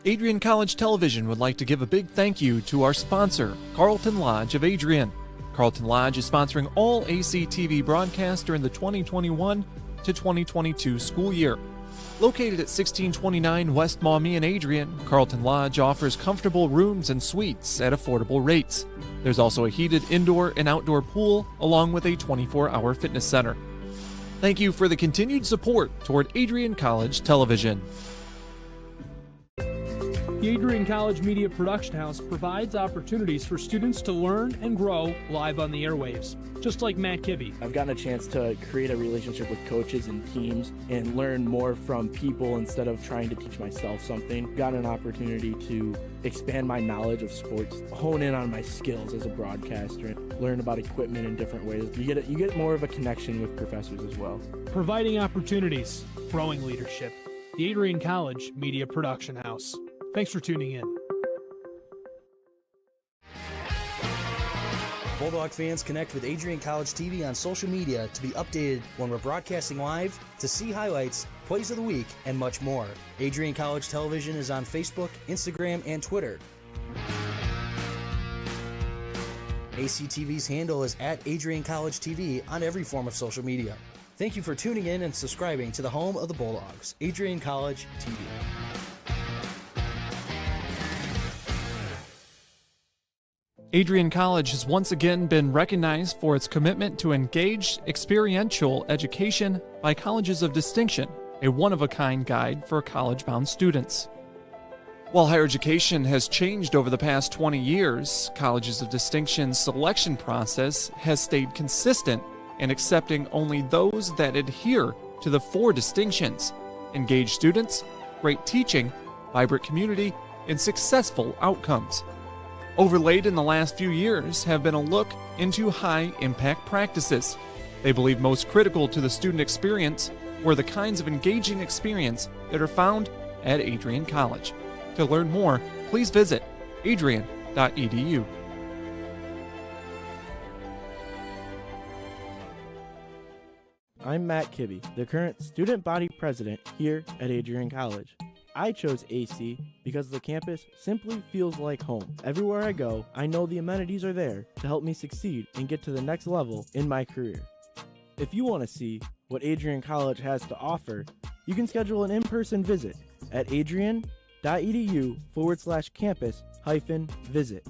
Adrian College Television would like to give a big thank you to our sponsor, Carlton Lodge of Adrian. Carlton Lodge is sponsoring all ACTV broadcasts during the 2021 to 2022 school year. Located at 1629 West Maumee in Adrian, Carlton Lodge offers comfortable rooms and suites at affordable rates. There's also a heated indoor and outdoor pool, along with a 24-hour fitness center. Thank you for the continued support toward Adrian College Television. The Adrian College Media Production House provides opportunities for students to learn and grow live on the airwaves, just like Matt Kibbe. I've gotten a chance to create a relationship with coaches and teams and learn more from people instead of trying to teach myself something. Got an opportunity to expand my knowledge of sports, hone in on my skills as a broadcaster, and learn about equipment in different ways. You get more of a connection with professors as well. Providing opportunities, growing leadership. The Adrian College Media Production House. Thanks for tuning in. Bulldog fans, connect with Adrian College TV on social media to be updated when we're broadcasting live, to see highlights, plays of the week, and much more. Adrian College Television is on Facebook, Instagram, and Twitter. ACTV's handle is at Adrian College TV on every form of social media. Thank you for tuning in and subscribing to the home of the Bulldogs, Adrian College TV. Adrian College has once again been recognized for its commitment to engaged, experiential education by Colleges of Distinction, a one-of-a-kind guide for college-bound students. While higher education has changed over the past 20 years, Colleges of Distinction's selection process has stayed consistent in accepting only those that adhere to the 4 distinctions: engaged students, great teaching, vibrant community, and successful outcomes. Overlaid in the last few years have been a look into high-impact practices. They believe most critical to the student experience were the kinds of engaging experience that are found at Adrian College. To learn more, please visit adrian.edu. I'm Matt Kibbe, the current student body president here at Adrian College. I chose AC because the campus simply feels like home. Everywhere I go, I know the amenities are there to help me succeed and get to the next level in my career. If you want to see what Adrian College has to offer, you can schedule an in-person visit at adrian.edu/campus-visit.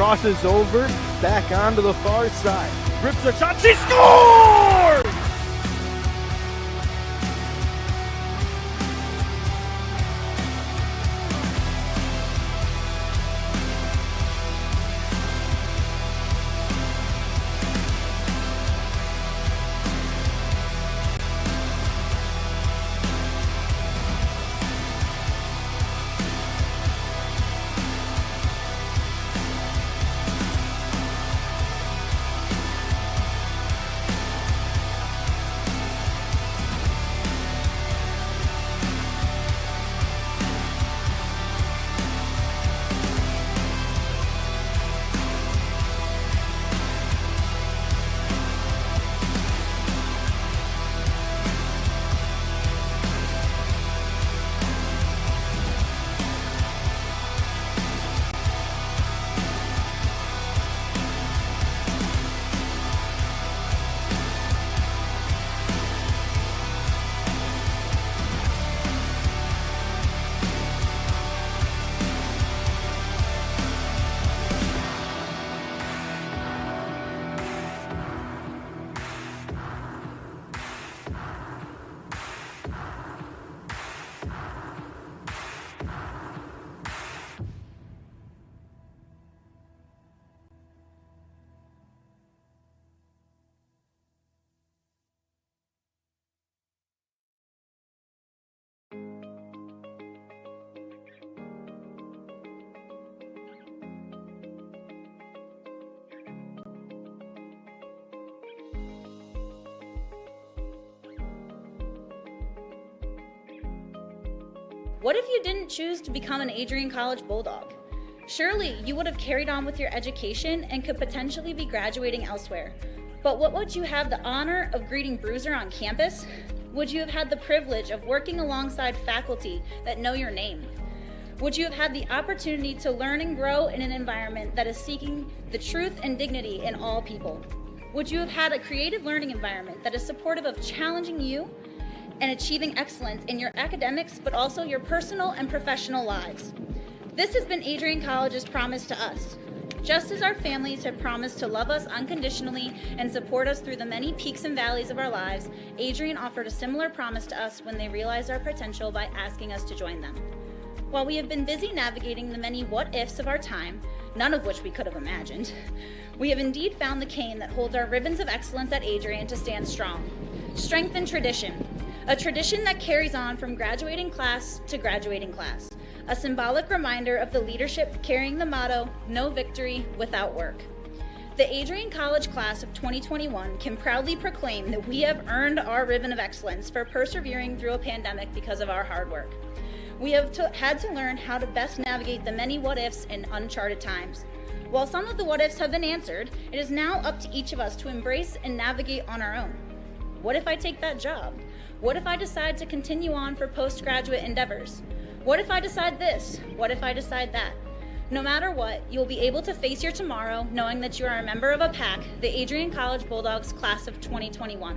crosses over, back onto the far side. Rips a shot, she scores! What if you didn't choose to become an Adrian College Bulldog? Surely you would have carried on with your education and could potentially be graduating elsewhere. But what would you have the honor of greeting Bruiser on campus? Would you have had the privilege of working alongside faculty that know your name? Would you have had the opportunity to learn and grow in an environment that is seeking the truth and dignity in all people? Would you have had a creative learning environment that is supportive of challenging you and achieving excellence in your academics, but also your personal and professional lives? This has been Adrian College's promise to us. Just as our families have promised to love us unconditionally and support us through the many peaks and valleys of our lives, Adrian offered a similar promise to us when they realized our potential by asking us to join them. While we have been busy navigating the many what-ifs of our time, none of which we could have imagined, we have indeed found the cane that holds our ribbons of excellence at Adrian to stand strong. Strength and tradition. A tradition that carries on from graduating class to graduating class. A symbolic reminder of the leadership carrying the motto, no victory without work. The Adrian College class of 2021 can proudly proclaim that we have earned our ribbon of excellence for persevering through a pandemic because of our hard work. We have had to learn how to best navigate the many what-ifs in uncharted times. While some of the what-ifs have been answered, it is now up to each of us to embrace and navigate on our own. What if I take that job? What if I decide to continue on for postgraduate endeavors? What if I decide this? What if I decide that? No matter what, you'll be able to face your tomorrow knowing that you are a member of a pack, the Adrian College Bulldogs class of 2021.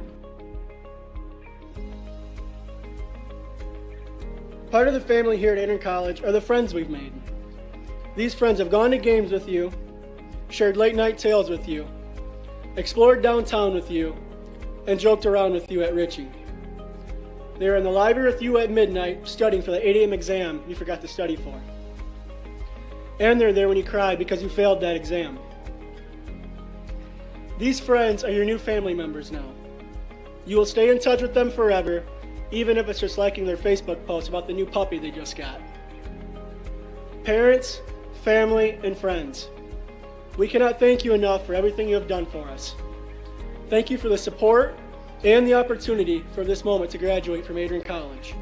Part of the family here at Adrian College are the friends we've made. These friends have gone to games with you, shared late night tales with you, explored downtown with you, and joked around with you at Ritchie. They were in the library with you at midnight studying for the 8 a.m. exam you forgot to study for. And they're there when you cried because you failed that exam. These friends are your new family members now. You will stay in touch with them forever, even if it's just liking their Facebook post about the new puppy they just got. Parents, family, and friends, we cannot thank you enough for everything you have done for us. Thank you for the support and the opportunity for this moment to graduate from Adrian College.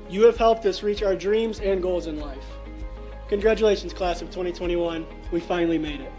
You have helped us reach our dreams and goals in life. Congratulations, class of 2021. We finally made it.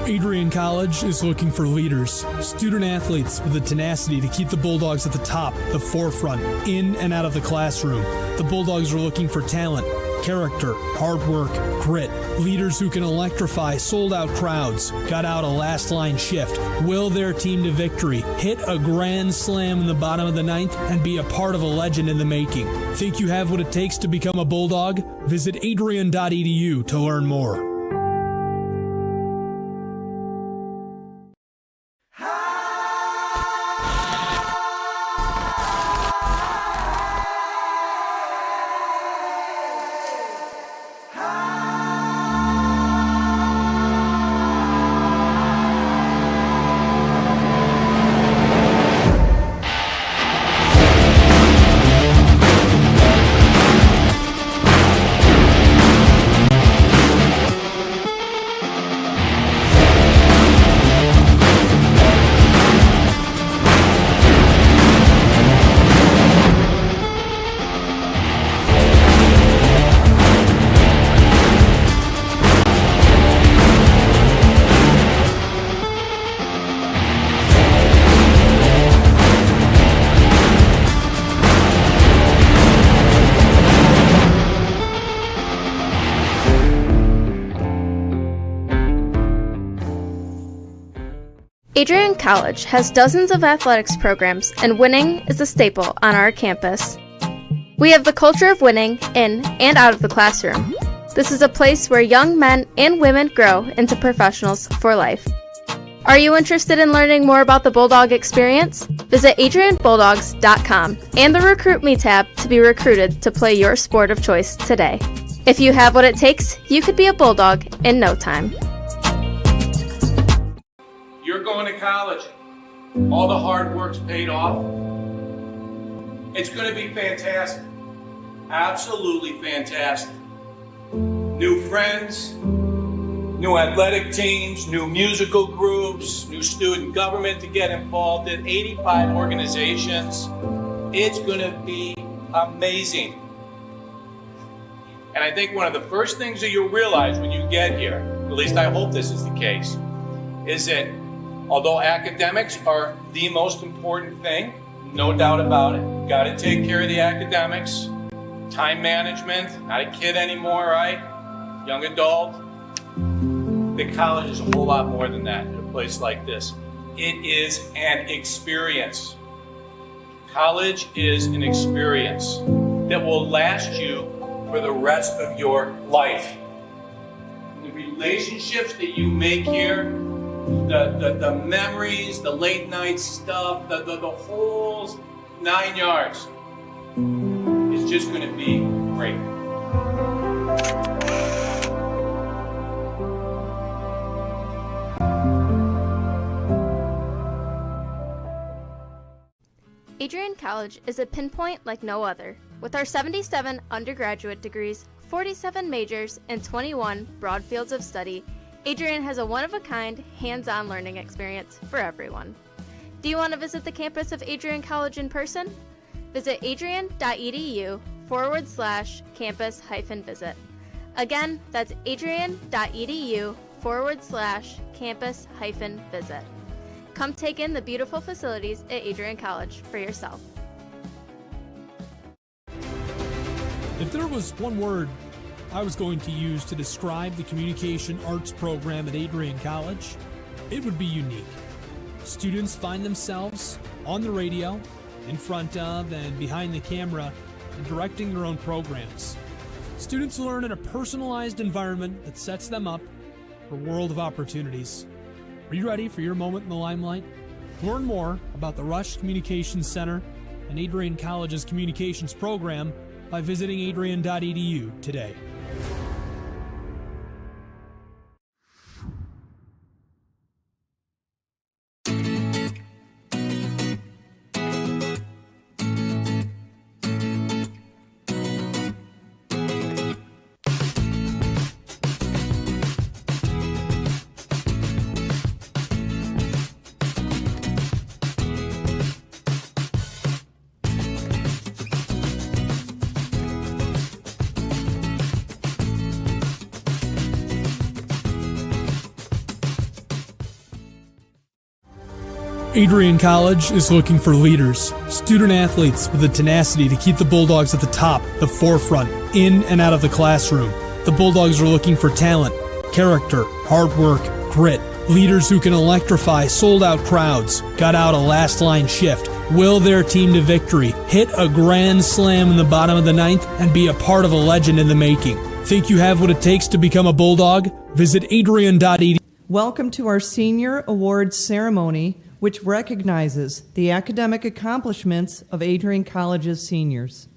Adrian College is looking for leaders, student athletes with the tenacity to keep the Bulldogs at the top, the forefront, in and out of the classroom. The Bulldogs are looking for talent, character, hard work, grit, leaders who can electrify sold-out crowds, got out a last-line shift, will their team to victory, hit a grand slam in the bottom of the ninth, and be a part of a legend in the making. Think you have what it takes to become a Bulldog? Visit adrian.edu to learn more. Adrian College has dozens of athletics programs, and winning is a staple on our campus. We have the culture of winning in and out of the classroom. This is a place where young men and women grow into professionals for life. Are you interested in learning more about the Bulldog experience? Visit adrianbulldogs.com and the Recruit Me tab to be recruited to play your sport of choice today. If you have what it takes, you could be a Bulldog in no time. You're going to college. All the hard work's paid off. It's going to be fantastic. Absolutely fantastic. New friends, new athletic teams, new musical groups, new student government to get involved in, 85 organizations. It's going to be amazing. And I think one of the first things that you'll realize when you get here, at least I hope this is the case, is that although academics are the most important thing, no doubt about it, got to take care of the academics, time management, not a kid anymore, right? Young adult. The college is a whole lot more than that in a place like this. It is an experience. College is an experience that will last you for the rest of your life. The relationships that you make here, the memories, the late night stuff, the whole 9 yards is just going to be great. Adrian College is a pinpoint like no other. With our 77 undergraduate degrees, 47 majors, and 21 broad fields of study, Adrian has a one-of-a-kind, hands-on learning experience for everyone. Do you want to visit the campus of Adrian College in person? Visit adrian.edu/campus-visit. Again, that's adrian.edu/campus-visit. Come take in the beautiful facilities at Adrian College for yourself. If there was one word I was going to use to describe the communication arts program at Adrian College, it would be unique. Students find themselves on the radio, in front of and behind the camera, and directing their own programs. Students learn in a personalized environment that sets them up for a world of opportunities. Are you ready for your moment in the limelight? Learn more about the Rush Communications Center and Adrian College's communications program by visiting adrian.edu today. Adrian College is looking for leaders, student athletes with the tenacity to keep the Bulldogs at the top, the forefront, in and out of the classroom. The Bulldogs are looking for talent, character, hard work, grit, leaders who can electrify sold-out crowds, gut out a last-line shift, will their team to victory, hit a grand slam in the bottom of the ninth, and be a part of a legend in the making. Think you have what it takes to become a Bulldog? Visit adrian.edu. Welcome to our Senior Awards Ceremony, which recognizes the academic accomplishments of Adrian College's seniors.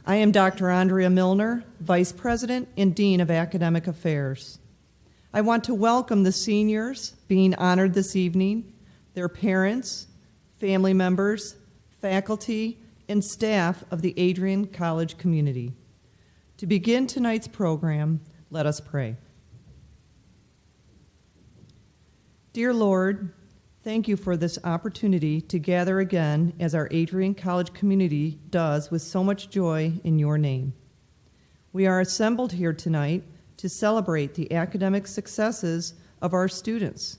I am Dr. Andrea Milne, Vice President and Dean of Academic Affairs. I want to welcome the seniors being honored this evening, their parents, family members, faculty, and staff of the Adrian College community. To begin tonight's program, let us pray. Dear Lord, thank you for this opportunity to gather again as our Adrian College community does with so much joy in your name. We are assembled here tonight to celebrate the academic successes of our students.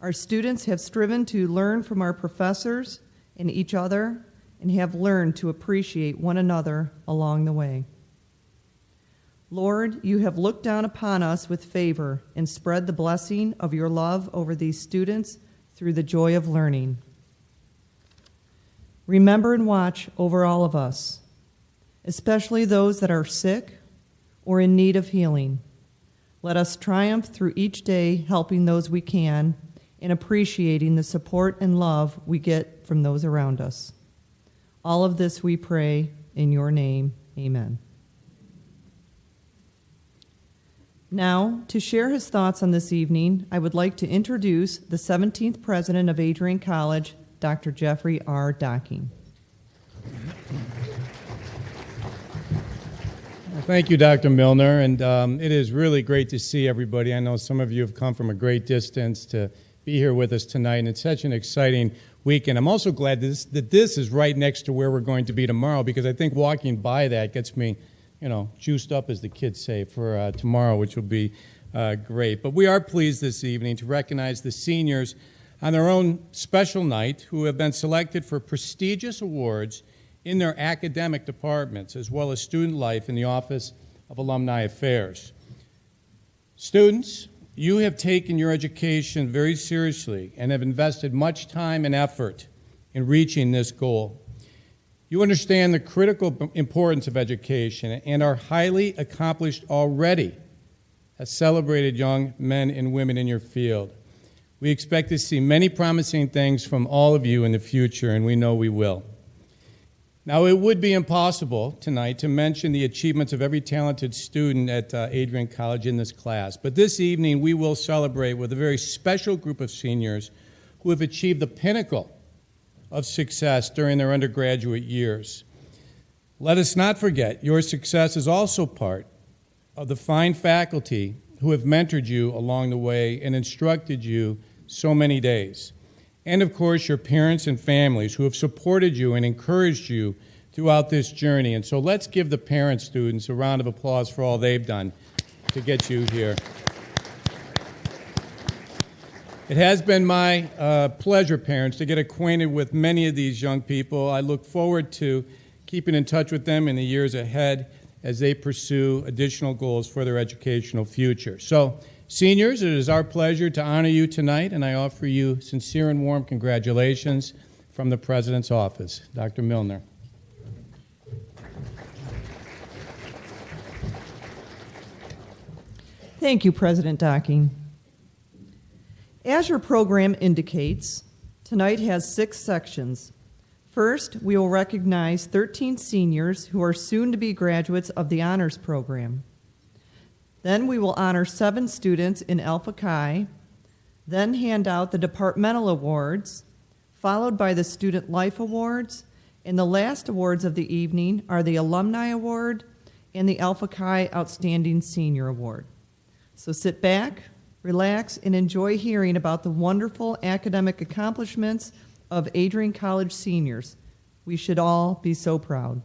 Our students have striven to learn from our professors and each other and have learned to appreciate one another along the way. Lord, you have looked down upon us with favor and spread the blessing of your love over these students through the joy of learning. Remember and watch over all of us, especially those that are sick or in need of healing. Let us triumph through each day, helping those we can and appreciating the support and love we get from those around us. All of this we pray in your name. Amen. Now, to share his thoughts on this evening, I would like to introduce the 17th president of Adrian College, Dr. Jeffrey R. Docking. Thank you, Dr. Milne, and it is really great to see everybody. I know some of you have come from a great distance to be here with us tonight, and it's such an exciting weekend. I'm also glad that this is right next to where we're going to be tomorrow, because I think walking by that gets me juiced up, as the kids say, for tomorrow, which will be great. But we are pleased this evening to recognize the seniors on their own special night who have been selected for prestigious awards in their academic departments, as well as student life in the Office of Alumni Affairs. Students, you have taken your education very seriously and have invested much time and effort in reaching this goal. You understand the critical importance of education and are highly accomplished already as celebrated young men and women in your field. We expect to see many promising things from all of you in the future, and we know we will. Now, it would be impossible tonight to mention the achievements of every talented student at Adrian College in this class, but this evening we will celebrate with a very special group of seniors who have achieved the pinnacle of success during their undergraduate years. Let us not forget, your success is also part of the fine faculty who have mentored you along the way and instructed you so many days. And of course, your parents and families who have supported you and encouraged you throughout this journey. And so let's give the parent students a round of applause for all they've done to get you here. It has been my pleasure, parents, to get acquainted with many of these young people. I look forward to keeping in touch with them in the years ahead as they pursue additional goals for their educational future. So, seniors, it is our pleasure to honor you tonight, and I offer you sincere and warm congratulations from the President's office. Dr. Milne. Thank you, President Docking. As your program indicates, tonight has 6 sections. First, we will recognize 13 seniors who are soon to be graduates of the Honors Program. Then we will honor 7 students in Alpha Chi, then hand out the departmental awards, followed by the Student Life Awards, and the last awards of the evening are the Alumni Award and the Alpha Chi Outstanding Senior Award. So sit back, relax, and enjoy hearing about the wonderful academic accomplishments of Adrian College seniors. We should all be so proud.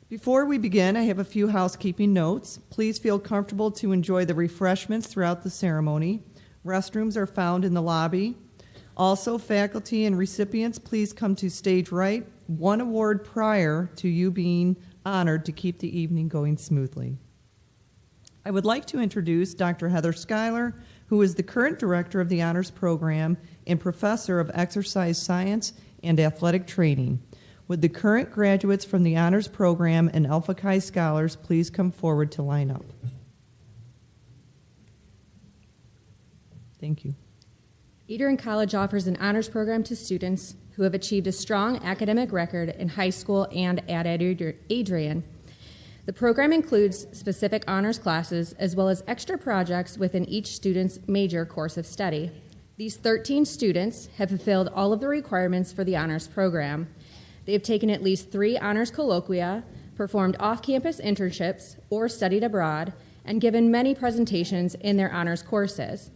Before we begin, I have a few housekeeping notes. Please feel comfortable to enjoy the refreshments throughout the ceremony. Restrooms are found in the lobby. Also, faculty and recipients, please come to stage right, one award prior to you being honored to keep the evening going smoothly. I would like to introduce Dr. Heather Schuyler, who is the current director of the Honors Program and professor of exercise science and athletic training. Would the current graduates from the Honors Program and Alpha Chi scholars please come forward to line up? Thank you. Adrian College offers an honors program to students who have achieved a strong academic record in high school and at Adrian. The program includes specific honors classes as well as extra projects within each student's major course of study. These 13 students have fulfilled all of the requirements for the honors program. They have taken at least 3 honors colloquia, performed off-campus internships or studied abroad, and given many presentations in their honors courses.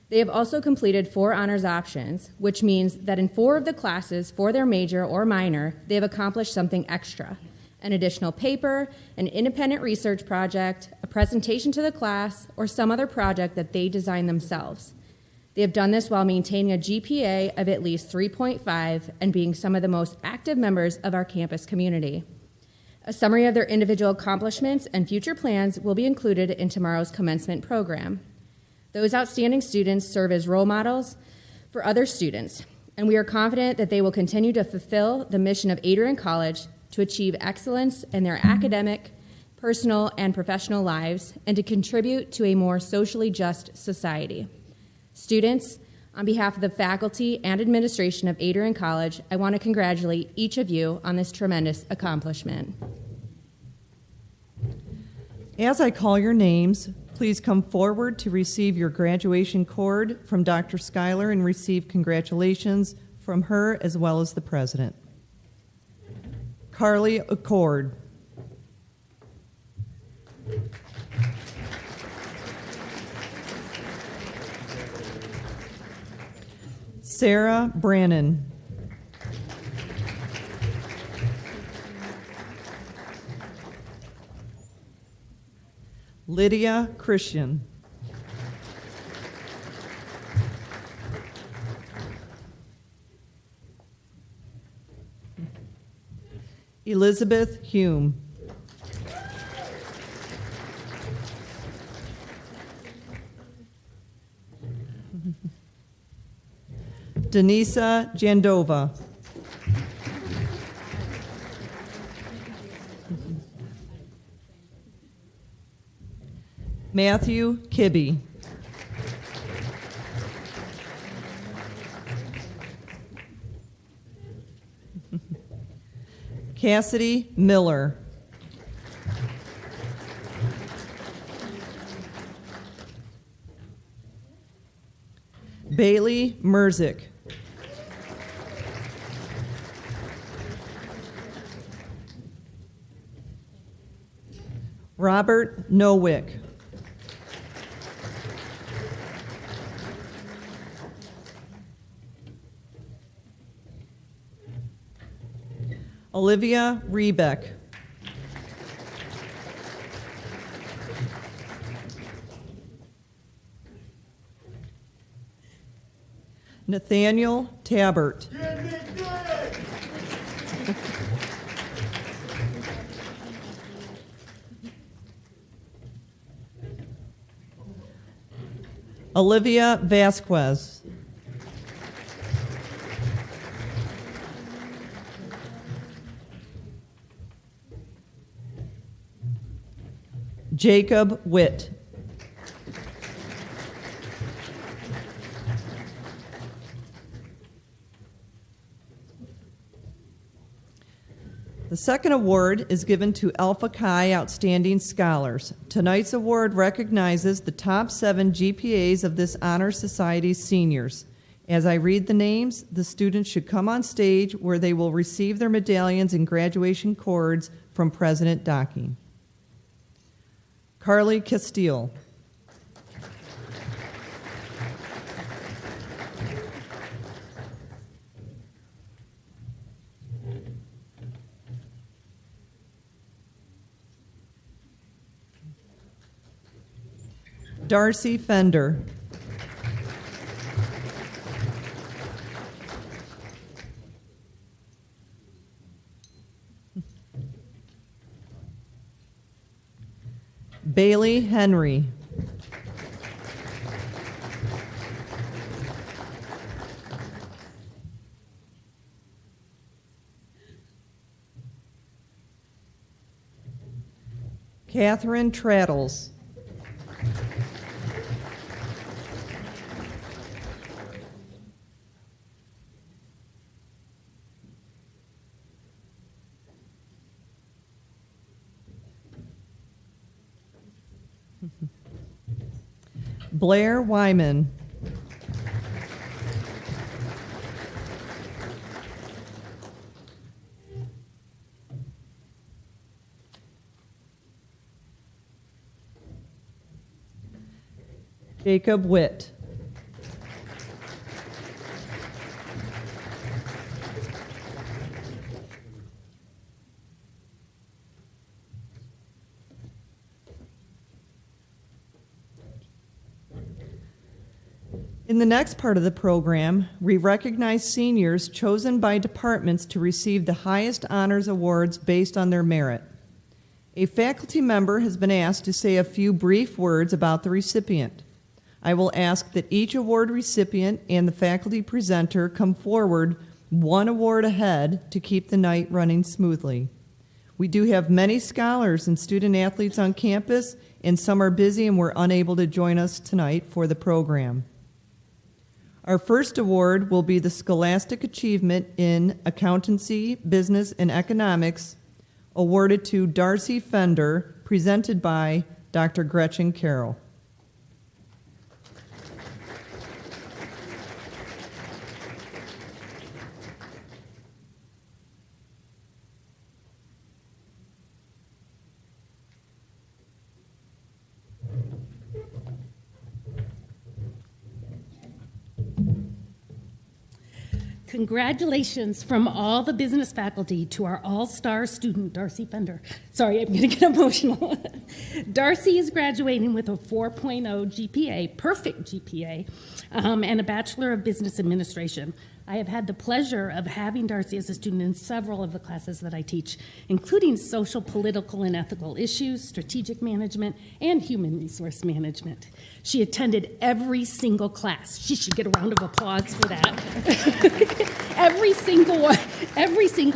They have also completed 4 honors options, which means that in 4 of the classes for their major or minor, they have accomplished something extra: an additional paper, an independent research project, a presentation to the class, or some other project that they designed themselves. They have done this while maintaining a GPA of at least 3.5 and being some of the most active members of our campus community. A summary of their individual accomplishments and future plans will be included in tomorrow's commencement program. Those outstanding students serve as role models for other students, and we are confident that they will continue to fulfill the mission of Adrian College to achieve excellence in their academic, personal, and professional lives, and to contribute to a more socially just society. Students, on behalf of the faculty and administration of Adrian College, I want to congratulate each of you on this tremendous accomplishment. As I call your names, please come forward to receive your graduation cord from Dr. Schuyler and receive congratulations from her as well as the president. Carly Accord. Sarah Brannan. Lydia Christian. Elizabeth Hume. Denisa Jandova. Matthew Kibbe. Cassidy Miller. Bailey Merzick. Robert Nowick. Olivia Rebeck. Nathaniel Tabbert. Olivia Vasquez. Jacob Witt. The second award is given to Alpha Chi Outstanding Scholars. Tonight's award recognizes the top 7 GPAs of this Honor Society's seniors. As I read the names, the students should come on stage where they will receive their medallions and graduation cords from President Docking. Carly Castile. Darcy Fender. Bailey Henry. Catherine Trattles. Blair Wyman. Jacob Witt. In the next part of the program, we recognize seniors chosen by departments to receive the highest honors awards based on their merit. A faculty member has been asked to say a few brief words about the recipient. I will ask that each award recipient and the faculty presenter come forward one award ahead to keep the night running smoothly. We do have many scholars and student athletes on campus, and some are busy and were unable to join us tonight for the program. Our first award will be the Scholastic Achievement in Accountancy, Business, and Economics, awarded to Darcy Fender, presented by Dr. Gretchen Carroll. Congratulations from all the business faculty to our all-star student, Darcy Fender. Sorry, I'm going to get emotional. Darcy is graduating with a 4.0 GPA, perfect GPA, and a Bachelor of Business Administration. I have had the pleasure of having Darcy as a student in several of the classes that I teach, including social, political, and ethical issues, strategic management, and human resource management. She attended every single class. She should get a round of applause for that. Every single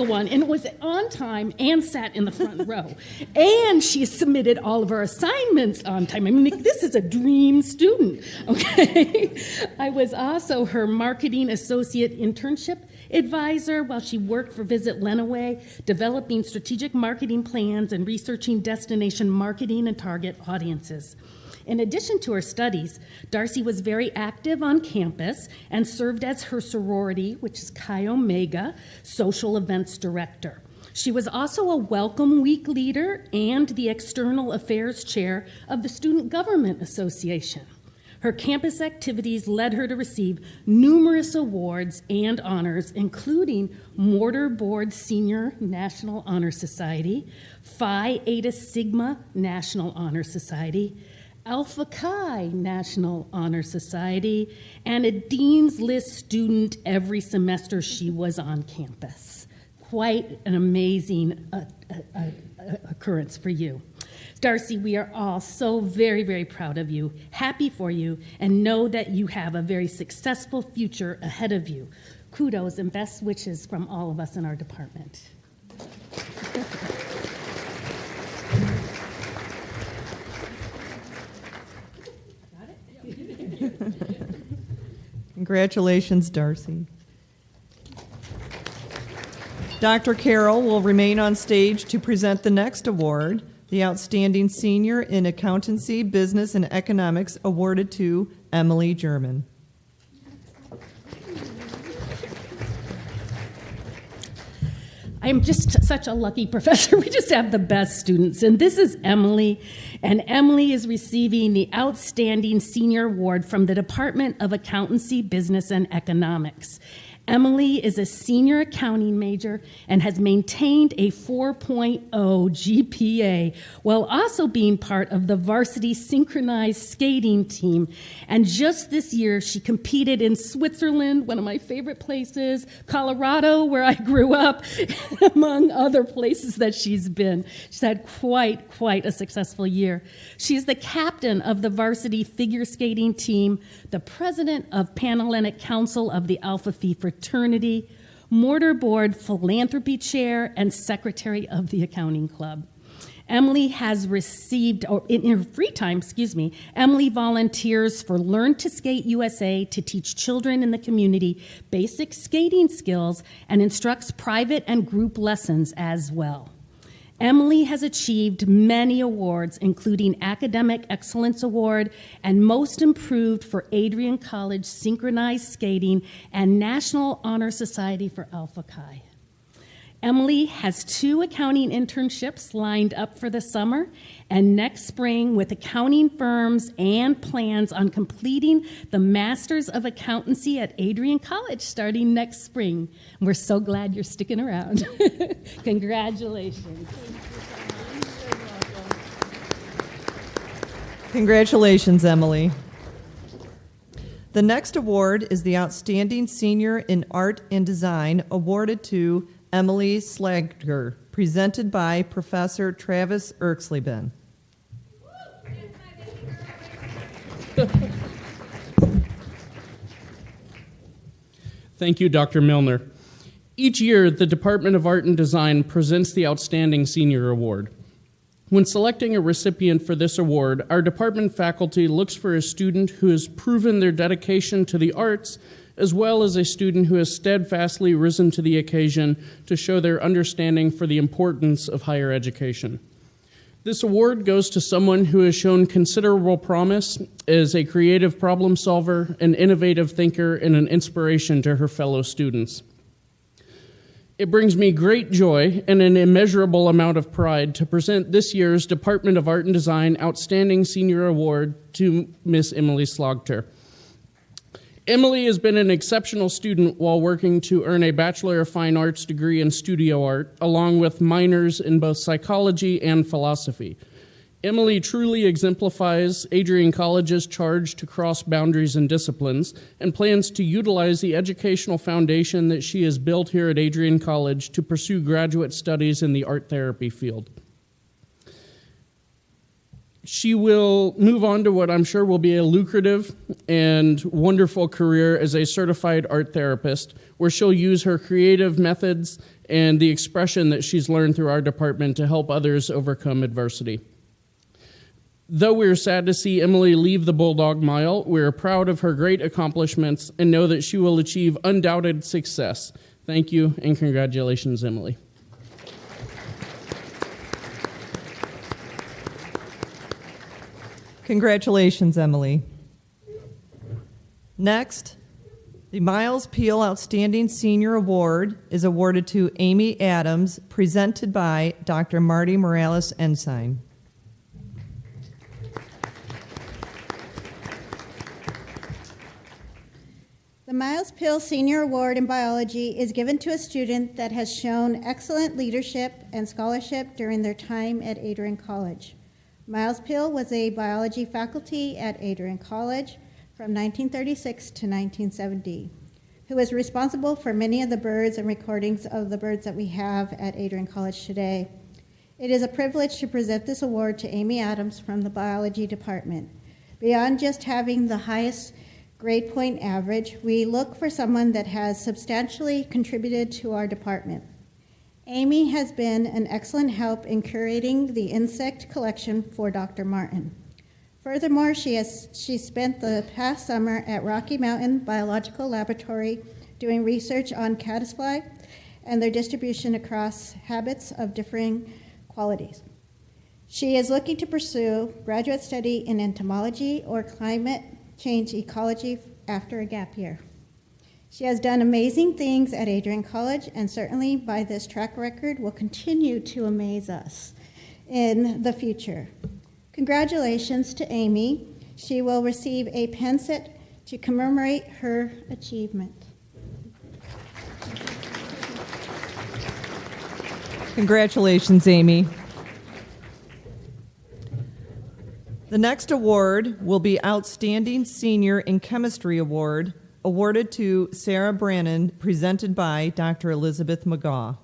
one, and was on time and sat in the front row. And she submitted all of her assignments on time. I mean, this is a dream student, okay? I was also her marketing associate internship advisor while she worked for Visit Lenawee, developing strategic marketing plans and researching destination marketing and target audiences. In addition to her studies, Darcy was very active on campus and served as her sorority, which is Chi Omega, social events director. She was also a Welcome Week leader and the external affairs chair of the Student Government Association. Her campus activities led her to receive numerous awards and honors, including Mortar Board Senior National Honor Society, Phi Eta Sigma National Honor Society, Alpha Chi National Honor Society, and a Dean's List student every semester she was on campus. Quite an amazing occurrence for you. Darcy, we are all so very, very proud of you, happy for you, and know that you have a very successful future ahead of you. Kudos and best wishes from all of us in our department. Congratulations, Darcy. Dr. Carroll will remain on stage to present the next award, the Outstanding Senior in Accountancy, Business, and Economics, awarded to Emily German. I'm just such a lucky professor. We just have the best students. And this is Emily. And Emily is receiving the Outstanding Senior Award from the Department of Accountancy, Business, and Economics. Emily is a senior accounting major and has maintained a 4.0 GPA while also being part of the varsity synchronized skating team. And just this year, she competed in Switzerland, one of my favorite places, Colorado, where I grew up, among other places that she's been. She's had quite a successful year. career. She is the captain of the varsity figure skating team, the president of Panhellenic Council of the Alpha Phi fraternity, Mortar Board philanthropy chair, and secretary of the accounting club. Emily has received, or in her free time, Emily volunteers for Learn to Skate USA to teach children in the community basic skating skills and instructs private and group lessons as well. Emily has achieved many awards, including Academic Excellence Award and Most Improved for Adrian College Synchronized Skating and National Honor Society for Alpha Chi. Emily has 2 accounting internships lined up for the summer and next spring with accounting firms and plans on completing the Masters of Accountancy at Adrian College starting next spring. We're so glad you're sticking around. Congratulations. Congratulations, Emily. The next award is the Outstanding Senior in Art and Design, awarded to Emily Slagter, presented by Professor Travis Erxleben. Thank you, Dr. Milner. Each year, the Department of Art and Design presents the Outstanding Senior Award. When selecting a recipient for this award, our department faculty looks for a student who has proven their dedication to the arts, as well as a student who has steadfastly risen to the occasion to show their understanding for the importance of higher education. This award goes to someone who has shown considerable promise as a creative problem solver, an innovative thinker, and an inspiration to her fellow students. It brings me great joy and an immeasurable amount of pride to present this year's Department of Art and Design Outstanding Senior Award to Miss Emily Slagter. Emily has been an exceptional student while working to earn a Bachelor of Fine Arts degree in studio art, along with minors in both psychology and philosophy. Emily truly exemplifies Adrian College's charge to cross boundaries and disciplines and plans to utilize the educational foundation that she has built here at Adrian College to pursue graduate studies in the art therapy field. She will move on to what I'm sure will be a lucrative and wonderful career as a certified art therapist, where she'll use her creative methods and the expression that she's learned through our department to help others overcome adversity. Though we're sad to see Emily leave the Bulldog Mile, we're proud of her great accomplishments and know that she will achieve undoubted success. Thank you and congratulations, Emily. Congratulations, Emily. Next, the Miles Peel Outstanding Senior Award is awarded to Amy Adams, presented by Dr. Marty Morales Ensign. The Miles Peel Senior Award in Biology is given to a student that has shown excellent leadership and scholarship during their time at Adrian College. Miles Peel was a biology faculty at Adrian College from 1936 to 1970, who was responsible for many of the birds and recordings of the birds that we have at Adrian College today. It is a privilege to present this award to Amy Adams from the biology department. Beyond just having the highest grade point average, we look for someone that has substantially contributed to our department. Amy has been an excellent help in curating the insect collection for Dr. Martin. Furthermore, she spent the past summer at Rocky Mountain Biological Laboratory doing research on caddisfly and their distribution across habits of differing qualities. She is looking to pursue graduate study in entomology or climate change ecology after a gap year. She has done amazing things at Adrian College, and certainly by this track record will continue to amaze us in the future. Congratulations to Amy. She will receive a pen set to commemorate her achievement. Congratulations, Amy. The next award will be Outstanding Senior in Chemistry Award, awarded to Sarah Brannan, presented by Dr. Elizabeth McGaugh.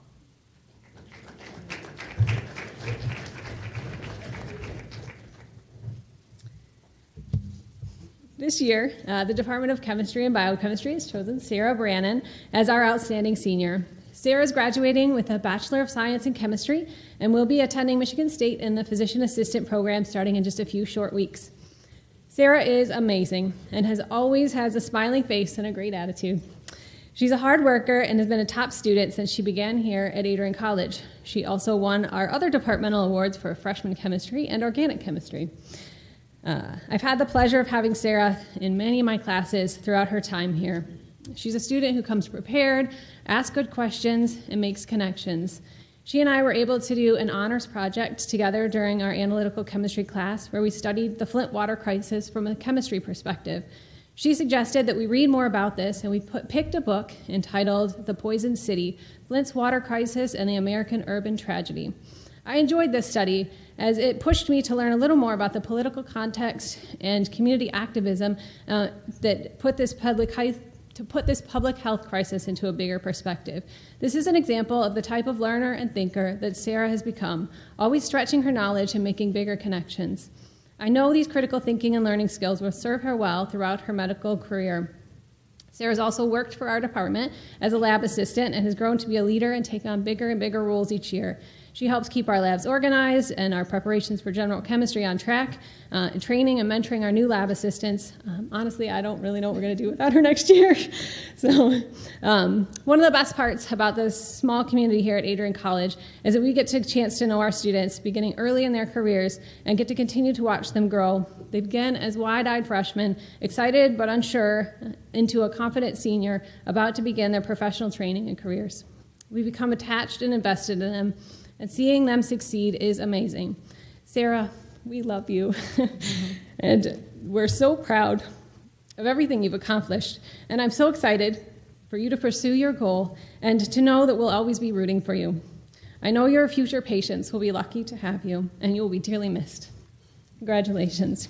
This year, the Department of Chemistry and Biochemistry has chosen Sarah Brannan as our outstanding senior. Sarah is graduating with a Bachelor of Science in Chemistry and will be attending Michigan State in the Physician Assistant program starting in just a few short weeks. Sarah is amazing and always has a smiling face and a great attitude. She's a hard worker and has been a top student since she began here at Adrian College. She also won our other departmental awards for freshman chemistry and organic chemistry. I've had the pleasure of having Sarah in many of my classes throughout her time here. She's a student who comes prepared, asks good questions, and makes connections. She and I were able to do an honors project together during our analytical chemistry class where we studied the Flint water crisis from a chemistry perspective. She suggested that we read more about this, and we picked a book entitled The Poison City, Flint's Water Crisis and the American Urban Tragedy. I enjoyed this study as it pushed me to learn a little more about the political context and community activism that put this public health crisis into a bigger perspective. This is an example of the type of learner and thinker that Sarah has become, always stretching her knowledge and making bigger connections. I know these critical thinking and learning skills will serve her well throughout her medical career. Sarah's also worked for our department as a lab assistant and has grown to be a leader and take on bigger and bigger roles each year. She helps keep our labs organized and our preparations for general chemistry on track, and training and mentoring our new lab assistants. Honestly, I don't really know what we're going to do without her next year. So one of the best parts about this small community here at Adrian College is that we get a chance to know our students beginning early in their careers and get to continue to watch them grow. They begin as wide-eyed freshmen, excited but unsure, into a confident senior about to begin their professional training and careers. We become attached and invested in them, and seeing them succeed is amazing. Sarah, we love you. And we're so proud of everything you've accomplished. And I'm so excited for you to pursue your goal and to know that we'll always be rooting for you. I know your future patients will be lucky to have you, and you'll be dearly missed. Congratulations.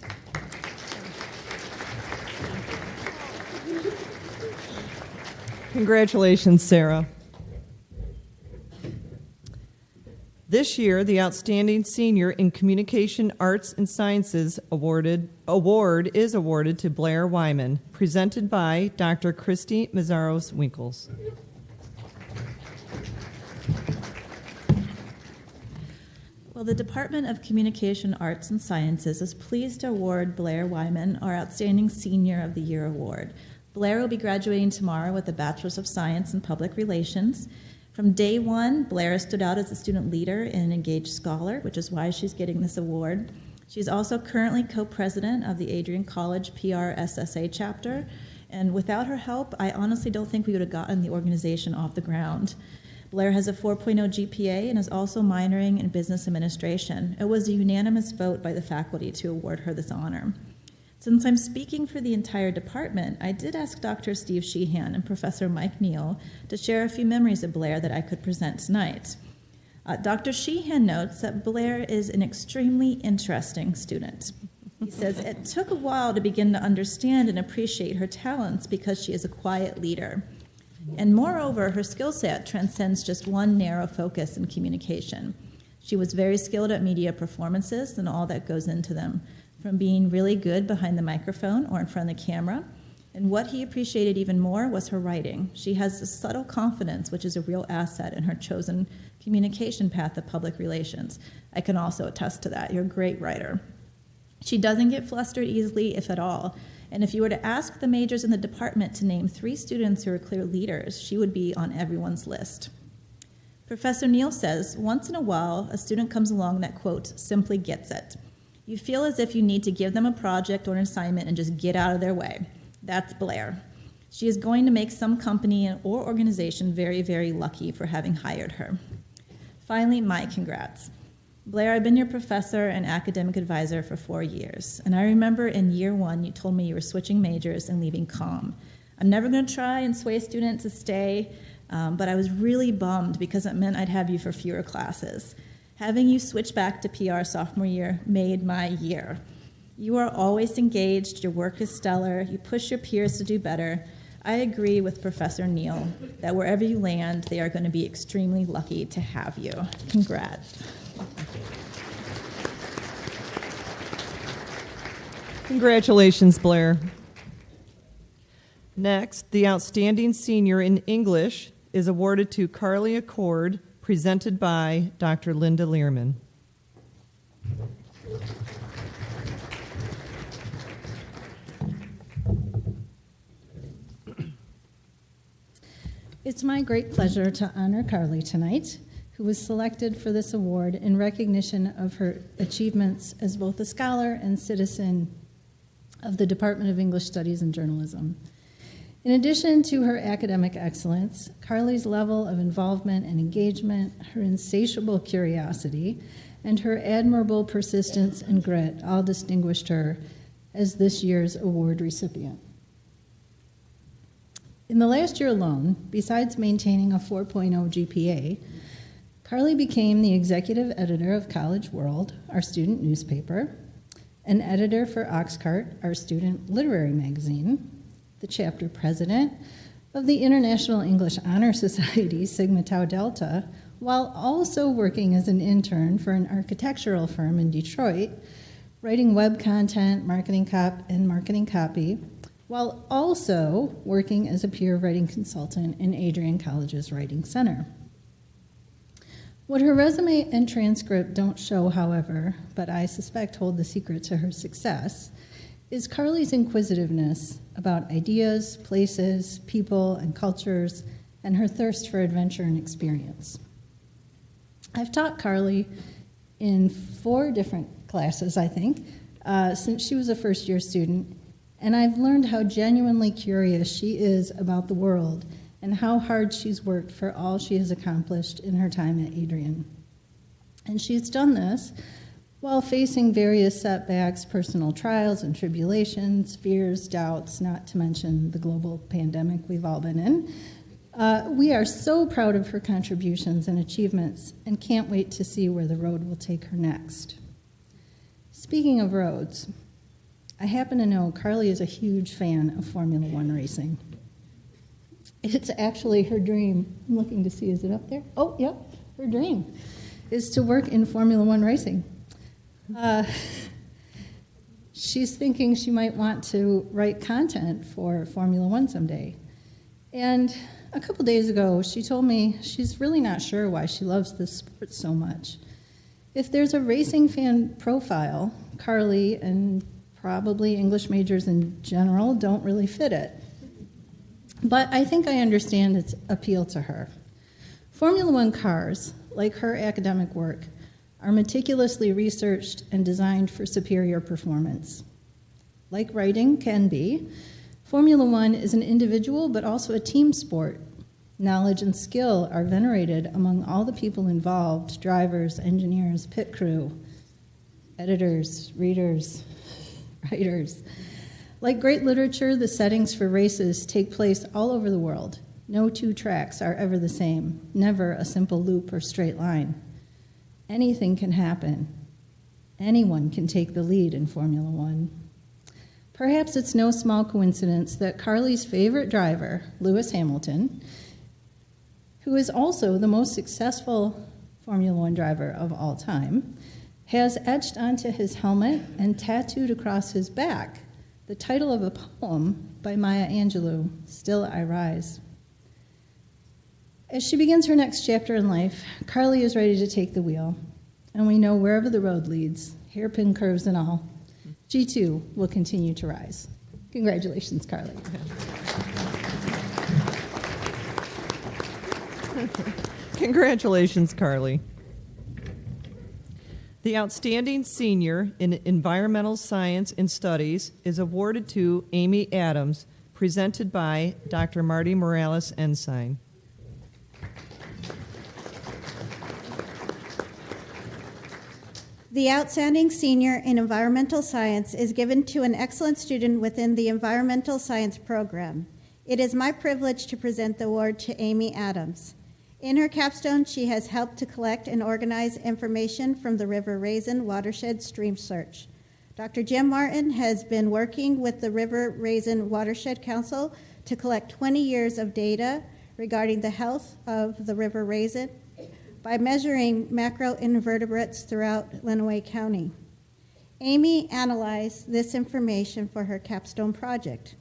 Congratulations, Sarah. This year, the Outstanding Senior in Communication Arts and Sciences award is awarded to Blair Wyman, presented by Dr. Christy Mazzaros-Winkles. Well, the Department of Communication Arts and Sciences is pleased to award Blair Wyman our Outstanding Senior of the Year award. Blair will be graduating tomorrow with a Bachelor's of Science in Public Relations. From day one, Blair stood out as a student leader and an engaged scholar, which is why she's getting this award. She's also currently co-president of the Adrian College PRSSA chapter, and without her help, I honestly don't think we would have gotten the organization off the ground. Blair has a 4.0 GPA and is also minoring in business administration. It was a unanimous vote by the faculty to award her this honor. Since I'm speaking for the entire department, I did ask Dr. Steve Sheehan and Professor Mike Neal to share a few memories of Blair that I could present tonight. Dr. Sheehan notes that Blair is an extremely interesting student. He says, it took a while to begin to understand and appreciate her talents because she is a quiet leader. And moreover, her skill set transcends just one narrow focus in communication. She was very skilled at media performances and all that goes into them, from being really good behind the microphone or in front of the camera. And what he appreciated even more was her writing. She has a subtle confidence, which is a real asset in her chosen communication path of public relations. I can also attest to that. You're a great writer. She doesn't get flustered easily, if at all. And if you were to ask the majors in the department to name 3 students who are clear leaders, she would be on everyone's list. Professor Neal says, once in a while, a student comes along that, quote, simply gets it. You feel as if you need to give them a project or an assignment and just get out of their way. That's Blair. She is going to make some company or organization very, very lucky for having hired her. Finally, my congrats. Blair, I've been your professor and academic advisor for 4 years, and I remember in year 1 you told me you were switching majors and leaving comm. I'm never going to try and sway students to stay, but I was really bummed because it meant I'd have you for fewer classes. Having you switch back to PR sophomore year made my year. You are always engaged, your work is stellar, you push your peers to do better. I agree with Professor Neal that wherever you land, they are going to be extremely lucky to have you. Congrats. Congratulations, Blair. Next, the Outstanding Senior in English is awarded to Carly Accord, presented by Dr. Linda Learman. It's my great pleasure to honor Carly tonight, who was selected for this award in recognition of her achievements as both a scholar and citizen of the Department of English Studies and Journalism. In addition to her academic excellence, Carly's level of involvement and engagement, her insatiable curiosity, and her admirable persistence and grit all distinguished her as this year's award recipient. In the last year alone, besides maintaining a 4.0 GPA, Carly became the executive editor of College World, our student newspaper, an editor for Oxcart, our student literary magazine, the chapter president of the International English Honor Society, Sigma Tau Delta, while also working as an intern for an architectural firm in Detroit, writing web content, marketing copy, while also working as a peer writing consultant in Adrian College's Writing Center. What her resume and transcript don't show, however, but I suspect hold the secret to her success, is Carly's inquisitiveness about ideas, places, people, and cultures, and her thirst for adventure and experience. I've taught Carly in 4 different classes, I think, since she was a first-year student, and I've learned how genuinely curious she is about the world and how hard she's worked for all she has accomplished in her time at Adrian. And she's done this while facing various setbacks, personal trials and tribulations, fears, doubts, not to mention the global pandemic we've all been in. We are so proud of her contributions and achievements and can't wait to see where the road will take her next. Speaking of roads, I happen to know Carly is a huge fan of Formula One racing. It's actually her dream. I'm looking to see, is it up there? Oh, yep, her dream is to work in Formula One racing. She's thinking she might want to write content for Formula One someday. And a couple days ago, she told me she's really not sure why she loves this sport so much. If there's a racing fan profile, Carly and probably English majors in general don't really fit it. But I think I understand its appeal to her. Formula One cars, like her academic work, are meticulously researched and designed for superior performance. Like writing can be, Formula One is an individual but also a team sport. Knowledge and skill are venerated among all the people involved: drivers, engineers, pit crew, editors, readers, writers. Like great literature, the settings for races take place all over the world. No 2 tracks are ever the same, never a simple loop or straight line. Anything can happen. Anyone can take the lead in Formula One. Perhaps it's no small coincidence that Carly's favorite driver, Lewis Hamilton, who is also the most successful Formula One driver of all time, has etched onto his helmet and tattooed across his back the title of a poem by Maya Angelou, Still I Rise. As she begins her next chapter in life, Carly is ready to take the wheel, and we know wherever the road leads, hairpin curves and all, she too will continue to rise. Congratulations, Carly. Congratulations, Carly. The Outstanding Senior in Environmental Science and Studies is awarded to Amy Adams, presented by Dr. Marty Morales Ensign. The Outstanding Senior in Environmental Science is given to an excellent student within the Environmental Science program. It is my privilege to present the award to Amy Adams. In her capstone, she has helped to collect and organize information from the River Raisin Watershed Stream Search. Dr. Jim Martin has been working with the River Raisin Watershed Council to collect 20 years of data regarding the health of the River Raisin by measuring macroinvertebrates throughout Lenawee County. Amy analyzed this information for her capstone project.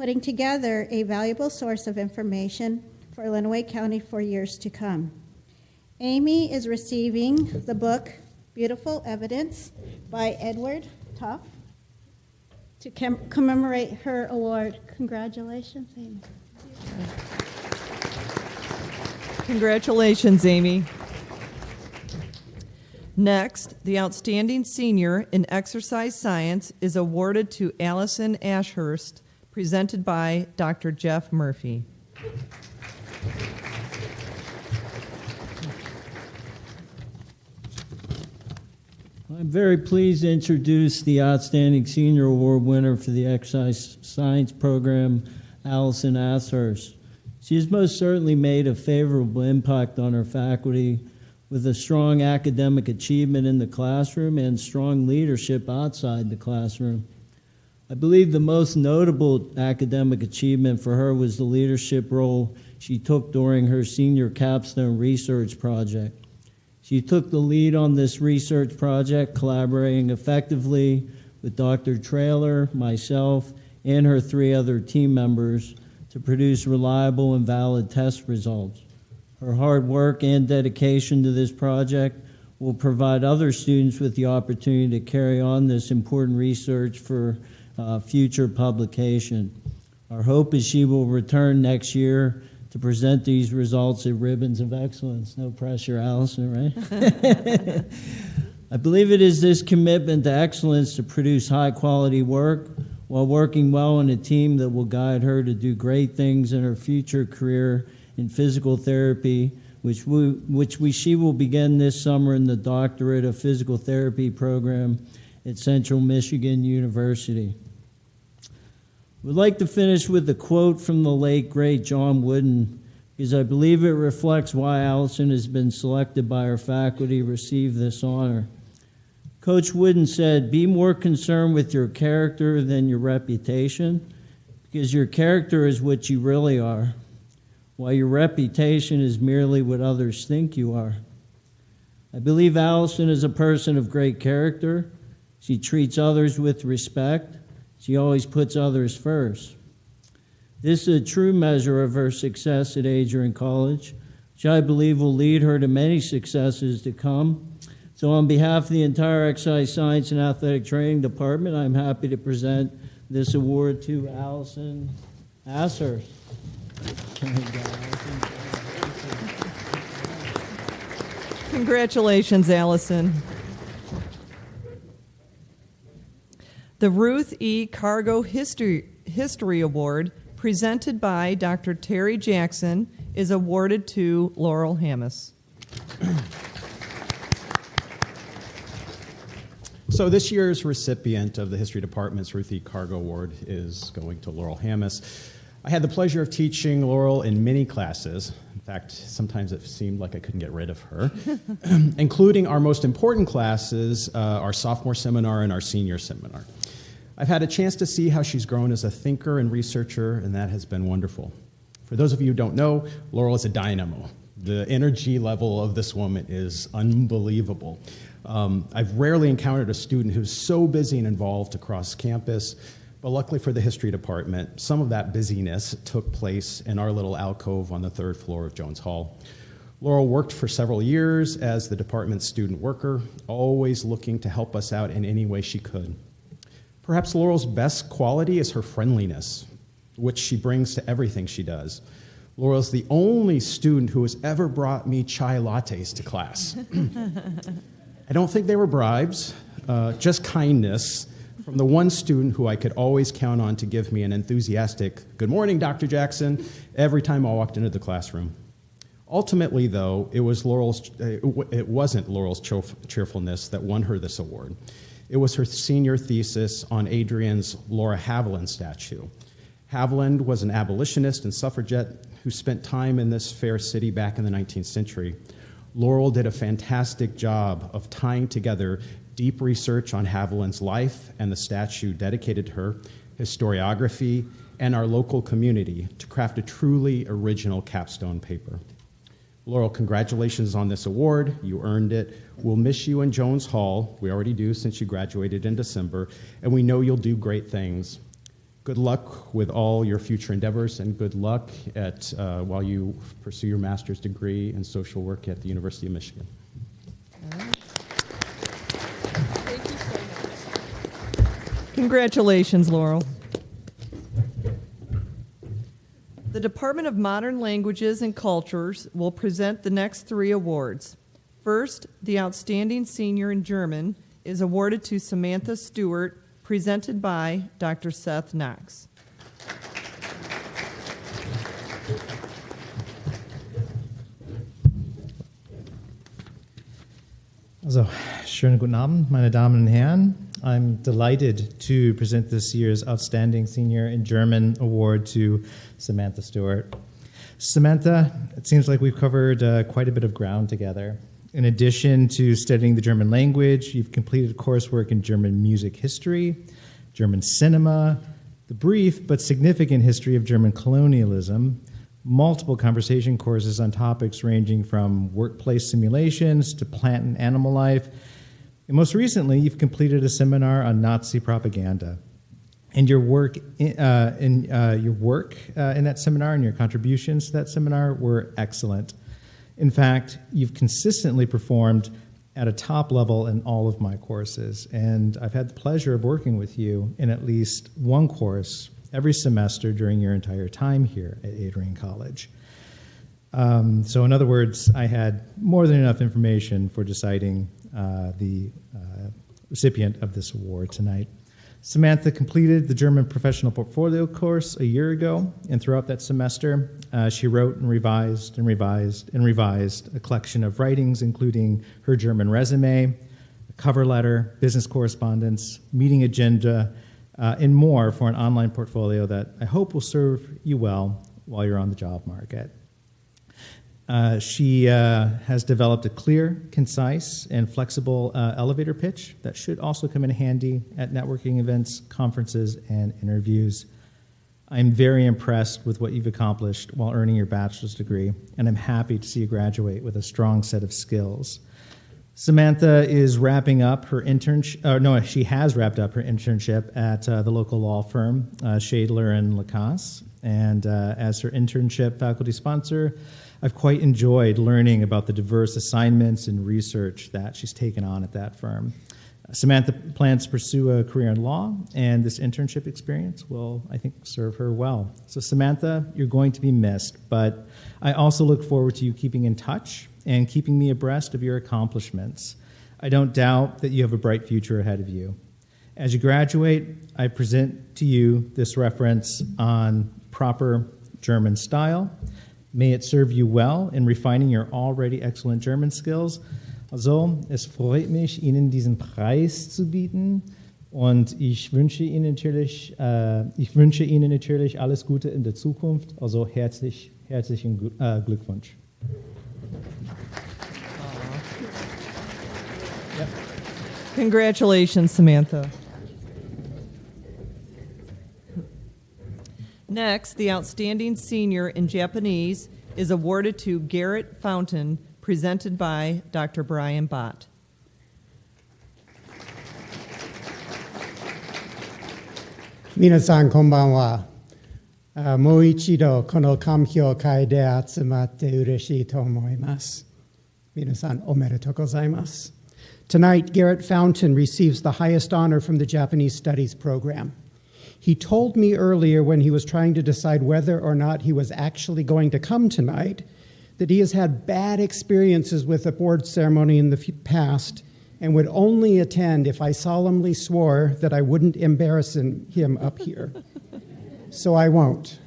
putting together a valuable source of information for Lenawee County for years to come. Amy is receiving the book Beautiful Evidence by Edward Tuff to commemorate her award. Congratulations, Amy. Congratulations, Amy. Next, the Outstanding Senior in Exercise Science is awarded to Allison Ashurst, presented by Dr. Jeff Murphy. I'm very pleased to introduce the Outstanding Senior Award winner for the Exercise Science Program, Allison Ashurst. She has most certainly made a favorable impact on her faculty with a strong academic achievement in the classroom and strong leadership outside the classroom. I believe the most notable academic achievement for her was the leadership role she took during her senior capstone research project. She took the lead on this research project, collaborating effectively with Dr. Traylor, myself, and her 3 other team members to produce reliable and valid test results. Her hard work and dedication to this project will provide other students with the opportunity to carry on this important research for future publication. Our hope is she will return next year to present these results at Ribbons of Excellence. No pressure, Allison, right? I believe it is this commitment to excellence to produce high-quality work while working well in a team that will guide her to do great things in her future career in physical therapy, which she will begin this summer in the Doctorate of Physical Therapy program at Central Michigan University. We'd like to finish with a quote from the late, great John Wooden, because I believe it reflects why Allison has been selected by our faculty to receive this honor. Coach Wooden said, "Be more concerned with your character than your reputation, because your character is what you really are, while your reputation is merely what others think you are." I believe Allison is a person of great character. She treats others with respect. She always puts others first. This is a true measure of her success at Adrian College, which I believe will lead her to many successes to come. So on behalf of the entire Exercise Science and Athletic Training Department, I'm happy to present this award to Allison Ashurst. Congratulations, Allison. The Ruth E. Cargo History Award, presented by Dr. Terry Jackson, is awarded to Laurel Hamas. So this year's recipient of the History Department's Ruth E. Cargo Award is going to Laurel Hamas. I had the pleasure of teaching Laurel in many classes. In fact, sometimes it seemed like I couldn't get rid of her, including our most important classes, our sophomore seminar and our senior seminar. I've had a chance to see how she's grown as a thinker and researcher, and that has been wonderful. For those of you who don't know, Laurel is a dynamo. The energy level of this woman is unbelievable. I've rarely encountered a student who's so busy and involved across campus, but luckily for the history department, some of that busyness took place in our little alcove on the 3rd floor of Jones Hall. Laurel worked for several years as the department's student worker, always looking to help us out in any way she could. Perhaps Laurel's best quality is her friendliness, which she brings to everything she does. Laurel's the only student who has ever brought me chai lattes to class. I don't think they were bribes, just kindness from the one student who I could always count on to give me an enthusiastic, "Good morning, Dr. Jackson," every time I walked into the classroom. Ultimately, though, it wasn't Laurel's cheerfulness that won her this award. It was her senior thesis on Adrian's Laura Haviland statue. Haviland was an abolitionist and suffragette who spent time in this fair city back in the 19th century. Laurel did a fantastic job of tying together deep research on Haviland's life and the statue dedicated to her, historiography, and our local community to craft a truly original capstone paper. Laurel, congratulations on this award. You earned it. We'll miss you in Jones Hall. We already do since you graduated in December, and we know you'll do great things. good luck with all your future endeavors, and good luck at while you pursue your master's degree in social work at the University of Michigan. Thank you so much. Congratulations, Laurel. The Department of Modern Languages and Cultures will present the next 3 awards. First, the Outstanding Senior in German is awarded to Samantha Stewart, presented by Dr. Seth Knox. Also, schönen guten Abend, meine Damen und Herren. I'm delighted to present this year's Outstanding Senior in German Award to Samantha Stewart. Samantha, it seems like we've covered quite a bit of ground together. In addition to studying the German language, you've completed coursework in German music history, German cinema, the brief but significant history of German colonialism, multiple conversation courses on topics ranging from workplace simulations to plant and animal life. And most recently, you've completed a seminar on Nazi propaganda. And your work in that seminar and your contributions to that seminar were excellent. In fact, you've consistently performed at a top level in all of my courses, and I've had the pleasure of working with you in at least one course every semester during your entire time here at Adrian College. So in other words, I had more than enough information for deciding the recipient of this award tonight. Samantha completed the German Professional Portfolio course a year ago, and throughout that semester, she wrote and revised and revised and revised a collection of writings, including her German resume, a cover letter, business correspondence, meeting agenda, and more for an online portfolio that I hope will serve you well while you're on the job market. She has developed a clear, concise, and flexible elevator pitch that should also come in handy at networking events, conferences, and interviews. I'm very impressed with what you've accomplished while earning your bachelor's degree, and I'm happy to see you graduate with a strong set of skills. Samantha is wrapping up her internship, she has wrapped up her internship at the local law firm, Shadler and Lacasse, and as her internship faculty sponsor, I've quite enjoyed learning about the diverse assignments and research that she's taken on at that firm. Samantha plans to pursue a career in law, and this internship experience will, I think, serve her well. So Samantha, you're going to be missed, but I also look forward to you keeping in touch and keeping me abreast of your accomplishments. I don't doubt that you have a bright future ahead of you. As you graduate, I present to you this reference on proper German style. May it serve you well in refining your already excellent German skills. Also, es freut mich, Ihnen diesen Preis zu bieten, und ich wünsche Ihnen natürlich alles Gute in der Zukunft. Also herzlichen Glückwunsch. Yep. Congratulations, Samantha. Next, the Outstanding Senior in Japanese is awarded to Garrett Fountain, presented by Dr. Brian Bott. 皆さんこんばんは。もう一度この鑑評会で集まって嬉しいと思います。皆さんおめでとうございます。Tonight, Garrett Fountain receives the highest honor from the Japanese Studies program. He told me earlier when he was trying to decide whether or not he was actually going to come tonight that he has had bad experiences with the award ceremony in the past and would only attend if I solemnly swore that I wouldn't embarrass him up here. So I won't.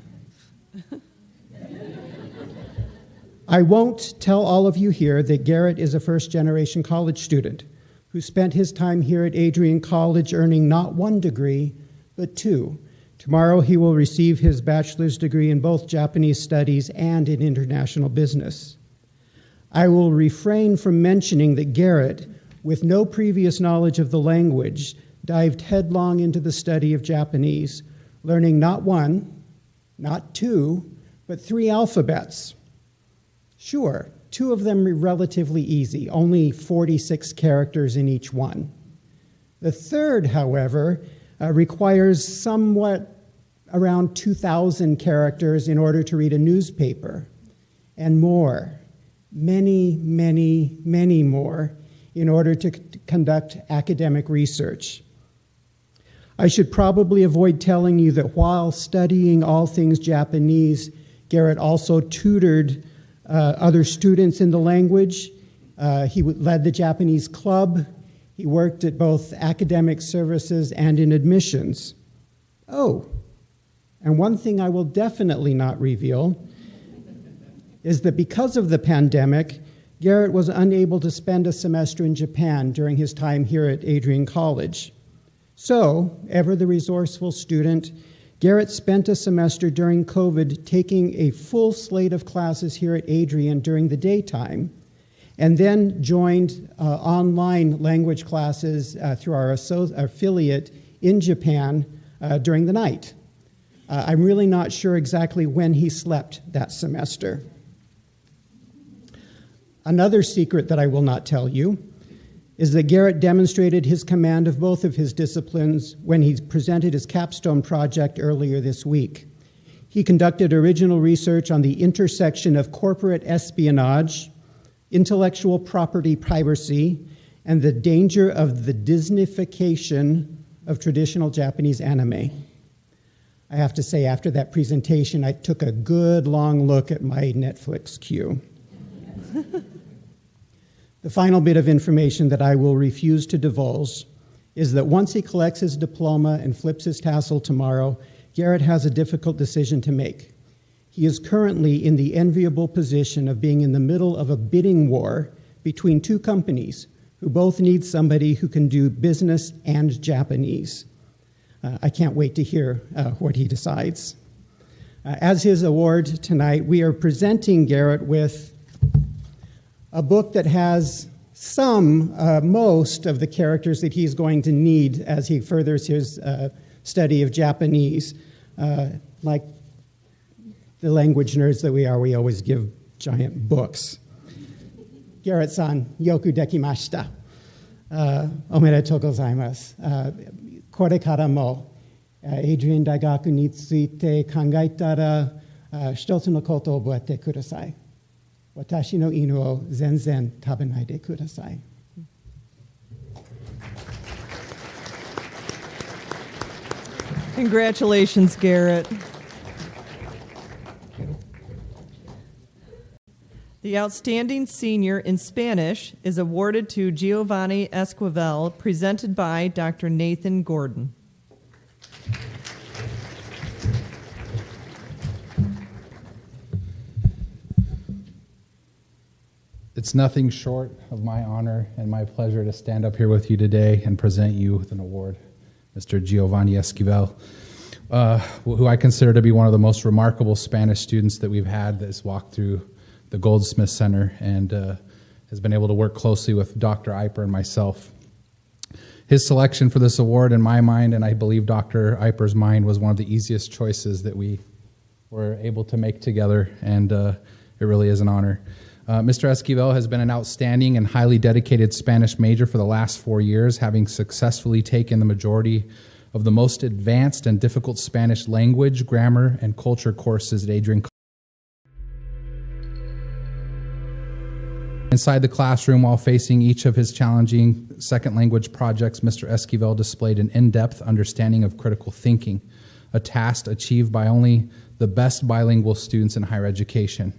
I won't tell all of you here that Garrett is a first-generation college student who spent his time here at Adrian College earning not one degree, but two. Tomorrow he will receive his bachelor's degree in both Japanese studies and in international business. I will refrain from mentioning that Garrett, with no previous knowledge of the language, dived headlong into the study of Japanese, learning not one, not two, but three alphabets. Sure, two of them are relatively easy, only 46 characters in each one. The third, however, requires somewhat around 2,000 characters in order to read a newspaper, and more, many, many, many more, in order to conduct academic research. I should probably avoid telling you that while studying all things Japanese, Garrett also tutored other students in the language. He led the Japanese club. He worked at both academic services and in admissions. Oh, and one thing I will definitely not reveal is that because of the pandemic, Garrett was unable to spend a semester in Japan during his time here at Adrian College. So, ever the resourceful student, Garrett spent a semester during COVID taking a full slate of classes here at Adrian during the daytime, and then joined online language classes through our affiliate in Japan during the night. I'm really not sure exactly when he slept that semester. Another secret that I will not tell you is that Garrett demonstrated his command of both of his disciplines when he presented his capstone project earlier this week. He conducted original research on the intersection of corporate espionage, intellectual property piracy, and the danger of the Disneyfication of traditional Japanese anime. I have to say, after that presentation, I took a good long look at my Netflix queue. The final bit of information that I will refuse to divulge is that once he collects his diploma and flips his tassel tomorrow, Garrett has a difficult decision to make. He is currently in the enviable position of being in the middle of a bidding war between two companies who both need somebody who can do business and Japanese. I can't wait to hear what he decides. As his award tonight, we are presenting Garrett with a book that has most of the characters that he's going to need as he furthers his study of Japanese. Like the language nerds that we are, we always give giant books. Garrett-san, yoku dekimashita. Omedetou gozaimasu. Kore kara mo, Adrian Daigaku ni tsuite kangaitara, hitotsu no koto o oboete kudasai. Watashi no inu o zenzen tabenai de kudasai. Congratulations, Garrett. The Outstanding Senior in Spanish is awarded to Giovanni Esquivel, presented by Dr. Nathan Gordon. It's nothing short of my honor and my pleasure to stand up here with you today and present you with an award, Mr. Giovanni Esquivel, who I consider to be one of the most remarkable Spanish students that we've had that has walked through the Goldsmith Center and has been able to work closely with Dr. Eiper and myself. His selection for this award, in my mind, and I believe Dr. Eiper's mind, was one of the easiest choices that we were able to make together, and it really is an honor. Mr. Esquivel has been an outstanding and highly dedicated Spanish major for the last 4 years, having successfully taken the majority of the most advanced and difficult Spanish language, grammar, and culture courses at Adrian College. Inside the classroom, while facing each of his challenging second language projects, Mr. Esquivel displayed an in-depth understanding of critical thinking, a task achieved by only the best bilingual students in higher education.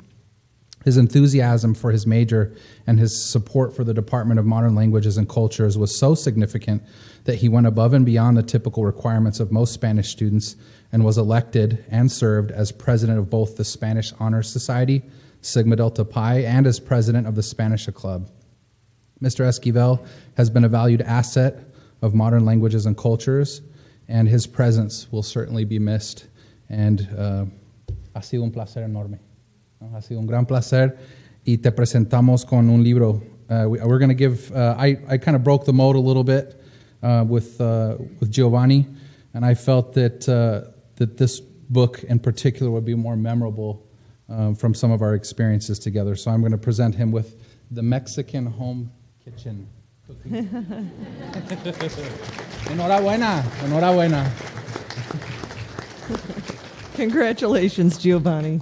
His enthusiasm for his major and his support for the Department of Modern Languages and Cultures was so significant that he went above and beyond the typical requirements of most Spanish students and was elected and served as president of both the Spanish Honor Society, Sigma Delta Pi, and as president of the Spanish Club. Mr. Esquivel has been a valued asset of modern languages and cultures, and his presence will certainly be missed. And ha sido un placer enorme. Ha sido un gran placer, y te presentamos con un libro. We're going to give, I kind of broke the mold a little bit with Giovanni, and I felt that that this book in particular would be more memorable from some of our experiences together. So I'm going to present him with The Mexican Home Kitchen Cooking. Enhorabuena, enhorabuena. Congratulations, Giovanni.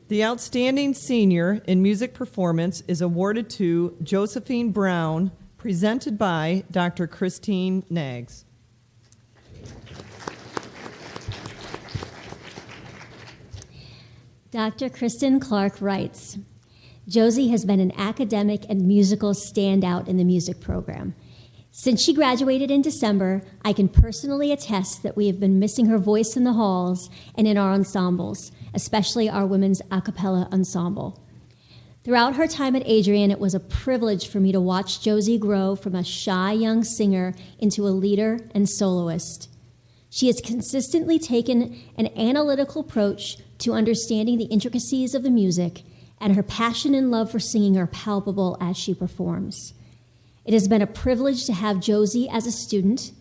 The Outstanding Senior in Music Performance is awarded to Josephine Brown, presented by Dr. Christine Nags. Dr. Kristen Clark writes, Josie has been an academic and musical standout in the music program. Since she graduated in December, I can personally attest that we have been missing her voice in the halls and in our ensembles, especially our women's a cappella ensemble. Throughout her time at Adrian, it was a privilege for me to watch Josie grow from a shy young singer into a leader and soloist. She has consistently taken an analytical approach to understanding the intricacies of the music, and her passion and love for singing are palpable as she performs. It has been a privilege to have Josie as a student,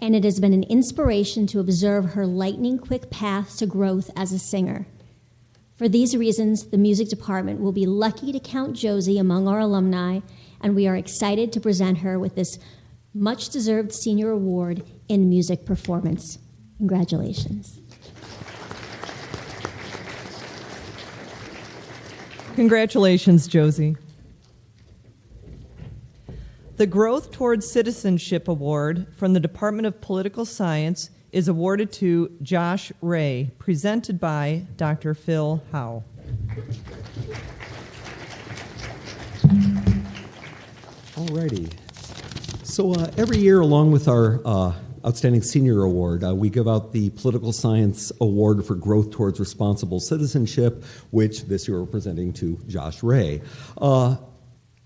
and it has been an inspiration to observe her lightning-quick path to growth as a singer. For these reasons, the music department will be lucky to count Josie among our alumni, and we are excited to present her with this much-deserved senior award in music performance. Congratulations. Congratulations, Josie. The Growth Towards Citizenship Award from the Department of Political Science is awarded to Josh Ray, presented by Dr. Phil Howe. Alrighty. So every year, along with our Outstanding Senior Award, we give out the Political Science Award for Growth Towards Responsible Citizenship, which this year we're presenting to Josh Ray.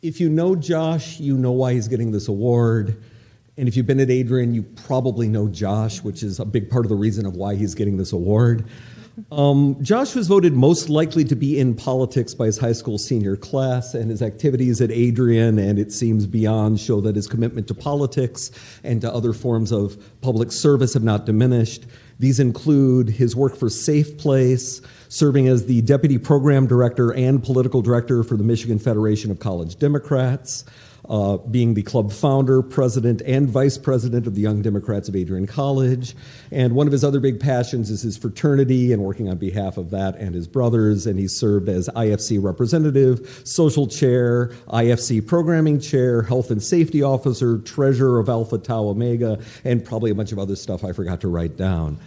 If you know Josh, you know why he's getting this award. And if you've been at Adrian, you probably know Josh, which is a big part of the reason of why he's getting this award. Josh was voted most likely to be in politics by his high school senior class, and his activities at Adrian, and it seems beyond, show that his commitment to politics and to other forms of public service have not diminished. These include his work for Safe Place, serving as the Deputy Program Director and Political Director for the Michigan Federation of College Democrats, being the club founder, president, and vice president of the Young Democrats of Adrian College. And one of his other big passions is his fraternity and working on behalf of that and his brothers. And he served as IFC representative, social chair, IFC programming chair, health and safety officer, treasurer of Alpha Tau Omega, and probably a bunch of other stuff I forgot to write down.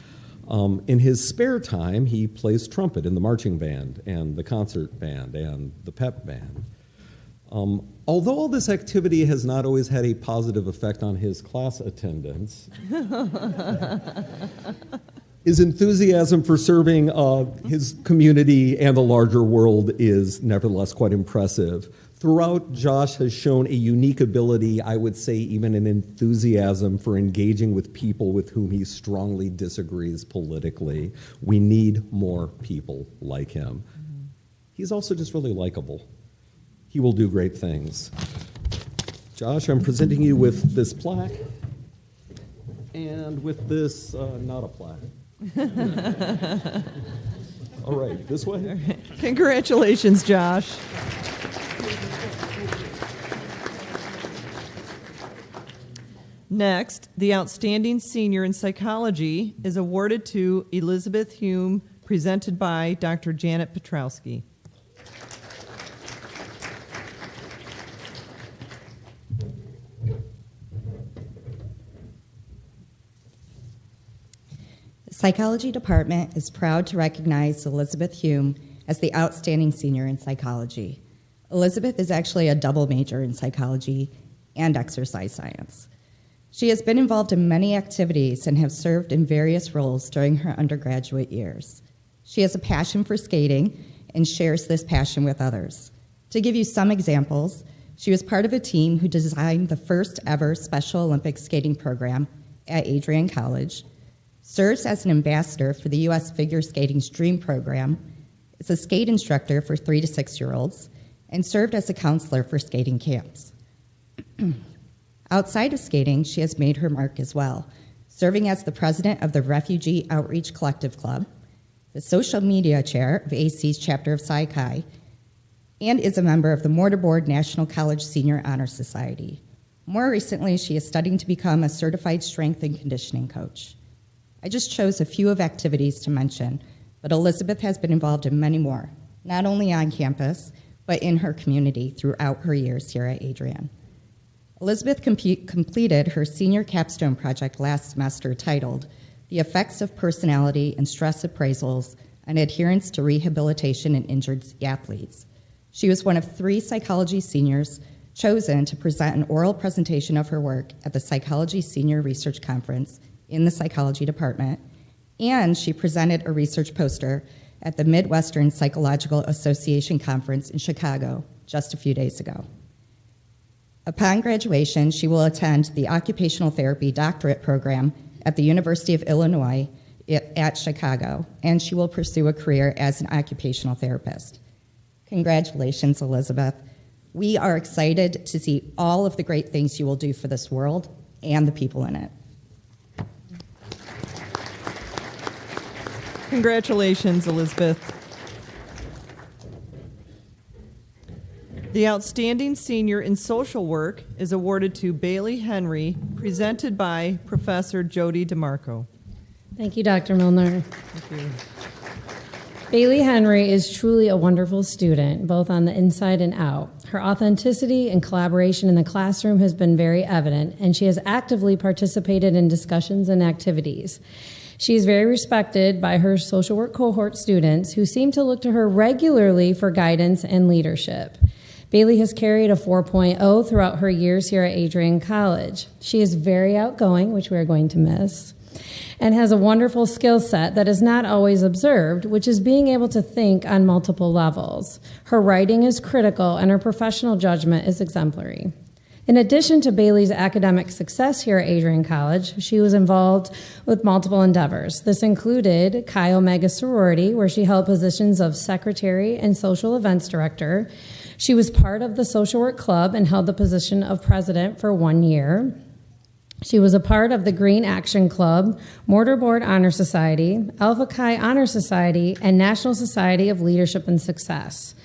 In his spare time, he plays trumpet in the marching band and the concert band and the pep band. Although all this activity has not always had a positive effect on his class attendance, his enthusiasm for serving his community and the larger world is nevertheless quite impressive. Throughout, Josh has shown a unique ability, I would say even an enthusiasm for engaging with people with whom he strongly disagrees politically. We need more people like him. He's also just really likable. He will do great things. Josh, I'm presenting you with this plaque and with this, not a plaque. All right, this way. All right. Congratulations, Josh. Next, the Outstanding Senior in Psychology is awarded to Elizabeth Hume, presented by Dr. Janet Petrowski. The Psychology Department is proud to recognize Elizabeth Hume as the Outstanding Senior in Psychology. Elizabeth is actually a double major in psychology and exercise science. She has been involved in many activities and has served in various roles during her undergraduate years. She has a passion for skating and shares this passion with others. To give you some examples, she was part of a team who designed the first ever Special Olympics skating program at Adrian College, serves as an ambassador for the U.S. Figure Skating's Dream Program, is a skate instructor for 3 to 6-year-olds, and served as a counselor for skating camps. Outside of skating, she has made her mark as well, serving as the president of the Refugee Outreach Collective Club, the social media chair of AC's chapter of Psi Chi, and is a member of the Mortarboard National College Senior Honor Society. More recently, she is studying to become a certified strength and conditioning coach. I just chose a few of activities to mention, but Elizabeth has been involved in many more, not only on campus, but in her community throughout her years here at Adrian. Elizabeth completed her senior capstone project last semester titled The Effects of Personality and Stress Appraisals on Adherence to Rehabilitation in Injured Athletes. She was one of 3 psychology seniors chosen to present an oral presentation of her work at the Psychology Senior Research Conference in the Psychology Department, and she presented a research poster at the Midwestern Psychological Association Conference in Chicago just a few days ago. Upon graduation, she will attend the Occupational Therapy Doctorate Program at the University of Illinois at Chicago, and she will pursue a career as an occupational therapist. Congratulations, Elizabeth. We are excited to see all of the great things you will do for this world and the people in it. Congratulations, Elizabeth. The Outstanding Senior in Social Work is awarded to Bailey Henry, presented by Professor Jody DeMarco. Thank you, Dr. Milner. Thank you. Bailey Henry is truly a wonderful student, both on the inside and out. Her authenticity and collaboration in the classroom has been very evident, and she has actively participated in discussions and activities. She is very respected by her social work cohort students, who seem to look to her regularly for guidance and leadership. Bailey has carried a 4.0 throughout her years here at Adrian College. She is very outgoing, which we are going to miss, and has a wonderful skill set that is not always observed, which is being able to think on multiple levels. Her writing is critical, and her professional judgment is exemplary. In addition to Bailey's academic success here at Adrian College, she was involved with multiple endeavors. This included Chi Omega Sorority, where she held positions of secretary and social events director. She was part of the social work club and held the position of president for 1 year. She was a part of the Green Action Club, Mortarboard Honor Society, Alpha Chi Honor Society, and National Society of Leadership and Success.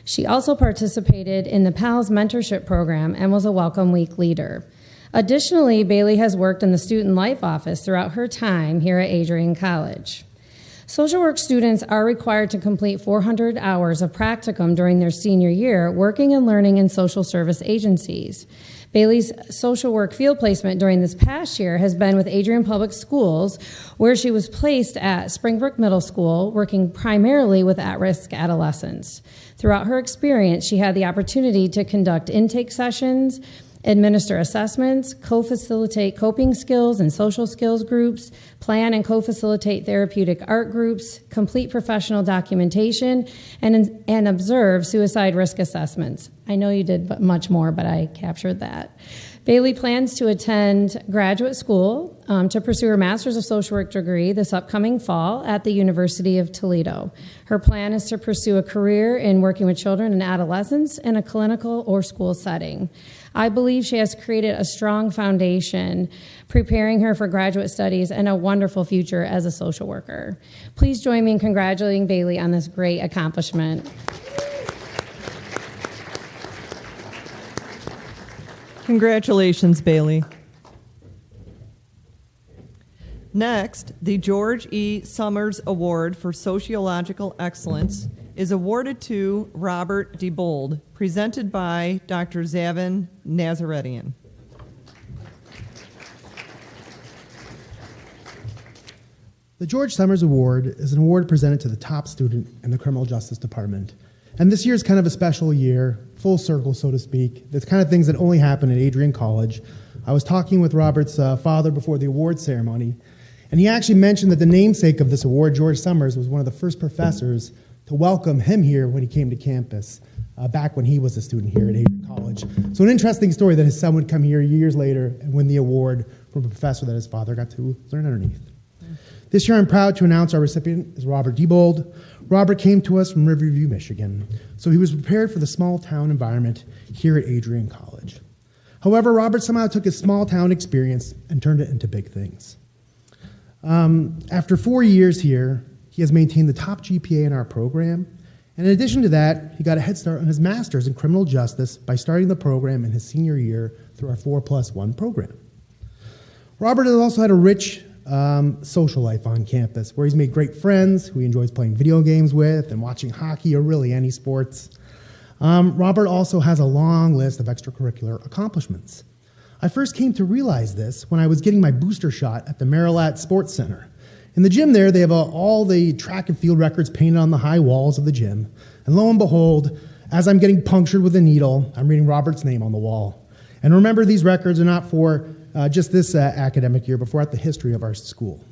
She also participated in the PALS mentorship program and was a Welcome Week leader. Additionally, Bailey has worked in the Student Life Office throughout her time here at Adrian College. Social work students are required to complete 400 hours of practicum during their senior year, working and learning in social service agencies. Bailey's social work field placement during this past year has been with Adrian Public Schools, where she was placed at Springbrook Middle School, working primarily with at-risk adolescents. Throughout her experience, she had the opportunity to conduct intake sessions, administer assessments, co-facilitate coping skills and social skills groups, plan and co-facilitate therapeutic art groups, complete professional documentation, and observe suicide risk assessments. I know you did much more, but I captured that. Bailey plans to attend graduate school to pursue her Master's of Social Work degree this upcoming fall at the University of Toledo. Her plan is to pursue a career in working with children and adolescents in a clinical or school setting. I believe she has created a strong foundation, preparing her for graduate studies and a wonderful future as a social worker. Please join me in congratulating Bailey on this great accomplishment. Congratulations, Bailey. Next, the George E. Summers Award for Sociological Excellence is awarded to Robert Debold, presented by Dr. Zavin Nazaretian. The George Summers Award is an award presented to the top student in the Criminal Justice Department. And this year is kind of a special year, full circle, so to speak. The kind of things that only happen at Adrian College. I was talking with Robert's father before the award ceremony, and he actually mentioned that the namesake of this award, George Summers, was one of the first professors to welcome him here when he came to campus, back when he was a student here at Adrian College. So an interesting story that his son would come here years later and win the award from a professor that his father got to learn underneath. This year I'm proud to announce our recipient is Robert Debold. Robert came to us from Riverview, Michigan, so he was prepared for the small town environment here at Adrian College. However, Robert somehow took his small town experience and turned it into big things. After 4 years here, he has maintained the top GPA in our program, and in addition to that, he got a head start on his master's in criminal justice by starting the program in his senior year through our 4+1 program. Robert has also had a rich social life on campus, where he's made great friends, who he enjoys playing video games with, and watching hockey or really any sports. Robert also has a long list of extracurricular accomplishments. I first came to realize this when I was getting my booster shot at the Marilat Sports Center. In the gym there, they have all the track and field records painted on the high walls of the gym. And lo and behold, as I'm getting punctured with a needle, I'm reading Robert's name on the wall. And remember, these records are not for just this academic year, but for the history of our school.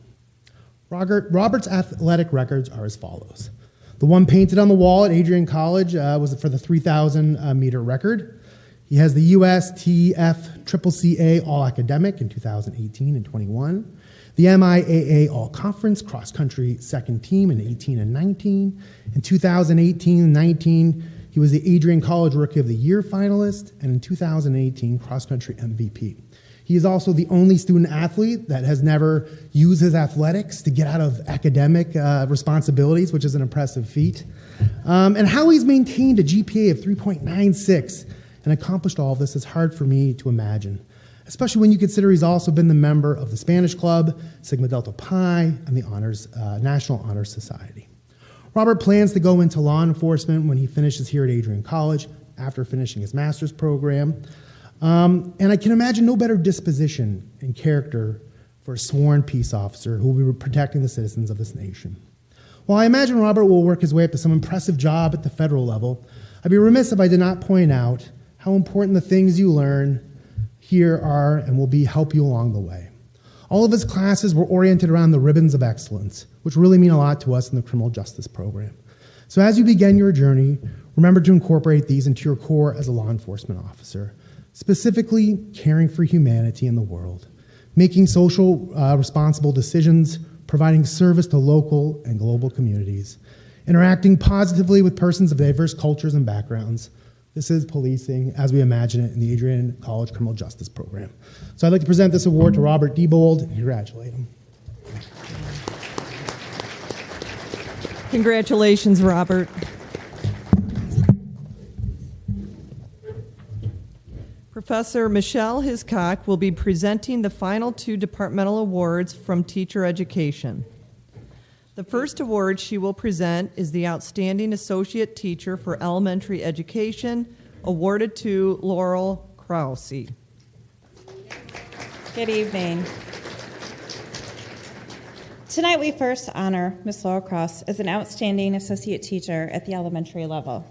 Robert's athletic records are as follows. The one painted on the wall at Adrian College was for the 3,000 meter record. He has the USTF All-Academic in 2018 and 21. The MIAA All-Conference Cross-Country Second Team in 18 and 19. In 2018 and 19, he was the Adrian College Rookie of the Year finalist, and in 2018, cross-country MVP. He is also the only student athlete that has never used his athletics to get out of academic responsibilities, which is an impressive feat. And how he's maintained a GPA of 3.96 and accomplished all of this is hard for me to imagine, especially when you consider he's also been the member of the Spanish Club, Sigma Delta Pi, and the National Honor Society. Robert plans to go into law enforcement when he finishes here at Adrian College after finishing his master's program. And I can imagine no better disposition and character for a sworn peace officer who will be protecting the citizens of this nation. While I imagine Robert will work his way up to some impressive job at the federal level, I'd be remiss if I did not point out how important the things you learn here are and will help you along the way. All of his classes were oriented around the ribbons of excellence, which really mean a lot to us in the criminal justice program. So as you begin your journey, remember to incorporate these into your core as a law enforcement officer, specifically caring for humanity in the world, making social responsible decisions, providing service to local and global communities, interacting positively with persons of diverse cultures and backgrounds. This is policing as we imagine it in the Adrian College Criminal Justice Program. So I'd like to present this award to Robert Debold and congratulate him. Congratulations, Robert. Professor Michelle Hiscock will be presenting the final two departmental awards from Teacher Education. The first award she will present is the Outstanding Associate Teacher for Elementary Education, awarded to Laurel Krause. Good evening. Tonight we first honor Ms. Laurel Krause as an outstanding associate teacher at the elementary level.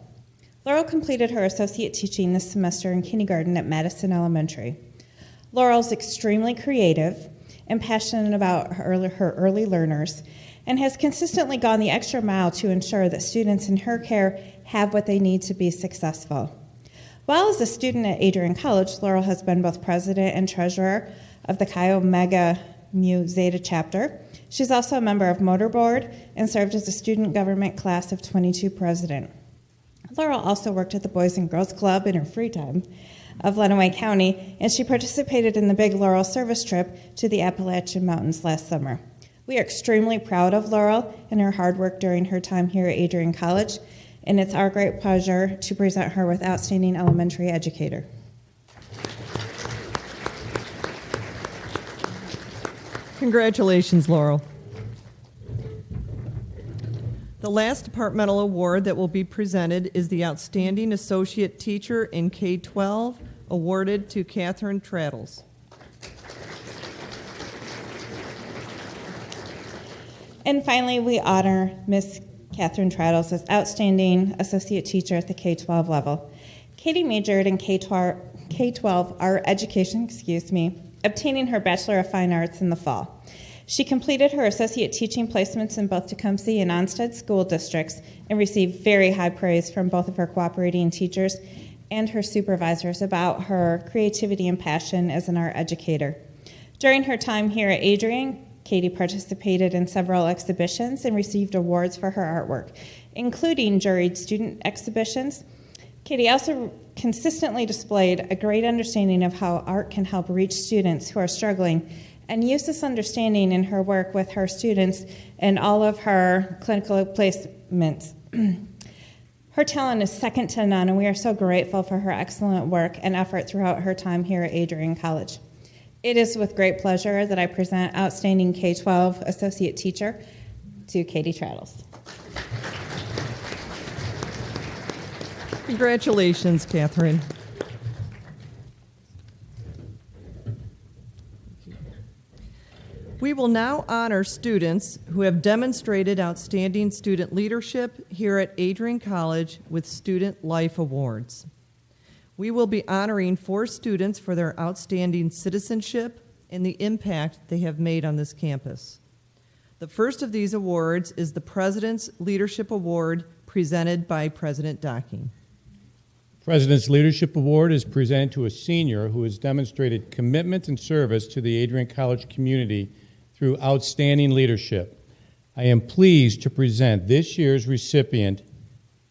Laurel completed her associate teaching this semester in kindergarten at Madison Elementary. Laurel's extremely creative and passionate about her early learners and has consistently gone the extra mile to ensure that students in her care have what they need to be successful. While as a student at Adrian College, Laurel has been both president and treasurer of the Chi Omega Mu Zeta chapter. She's also a member of Motor Board and served as a student government class of 22 president. Laurel also worked at the Boys and Girls Club in her free time of Lenawee County, and she participated in the Big Laurel service trip to the Appalachian Mountains last summer. We are extremely proud of Laurel and her hard work during her time here at Adrian College, and it's our great pleasure to present her with Outstanding Elementary Educator. Congratulations, Laurel. The last departmental award that will be presented is the Outstanding Associate Teacher in K-12, awarded to Catherine Trattles. And finally, we honor Ms. Catherine Trattles as Outstanding Associate Teacher at the K-12 level. Katie majored in K-12 art education, obtaining her Bachelor of Fine Arts in the fall. She completed her associate teaching placements in both Tecumseh and Onstead school districts and received very high praise from both of her cooperating teachers and her supervisors about her creativity and passion as an art educator. During her time here at Adrian, Katie participated in several exhibitions and received awards for her artwork, including juried student exhibitions. Katie also consistently displayed a great understanding of how art can help reach students who are struggling, and used this understanding in her work with her students and all of her clinical placements. Her talent is second to none, and we are so grateful for her excellent work and effort throughout her time here at Adrian College. It is with great pleasure that I present Outstanding K-12 Associate Teacher to Katie Trattles. Congratulations, Catherine. We will now honor students who have demonstrated outstanding student leadership here at Adrian College with Student Life Awards. We will be honoring 4 students for their outstanding citizenship and the impact they have made on this campus. The first of these awards is the President's Leadership Award presented by President Docking. President's Leadership Award is presented to a senior who has demonstrated commitment and service to the Adrian College community through outstanding leadership. I am pleased to present this year's recipient,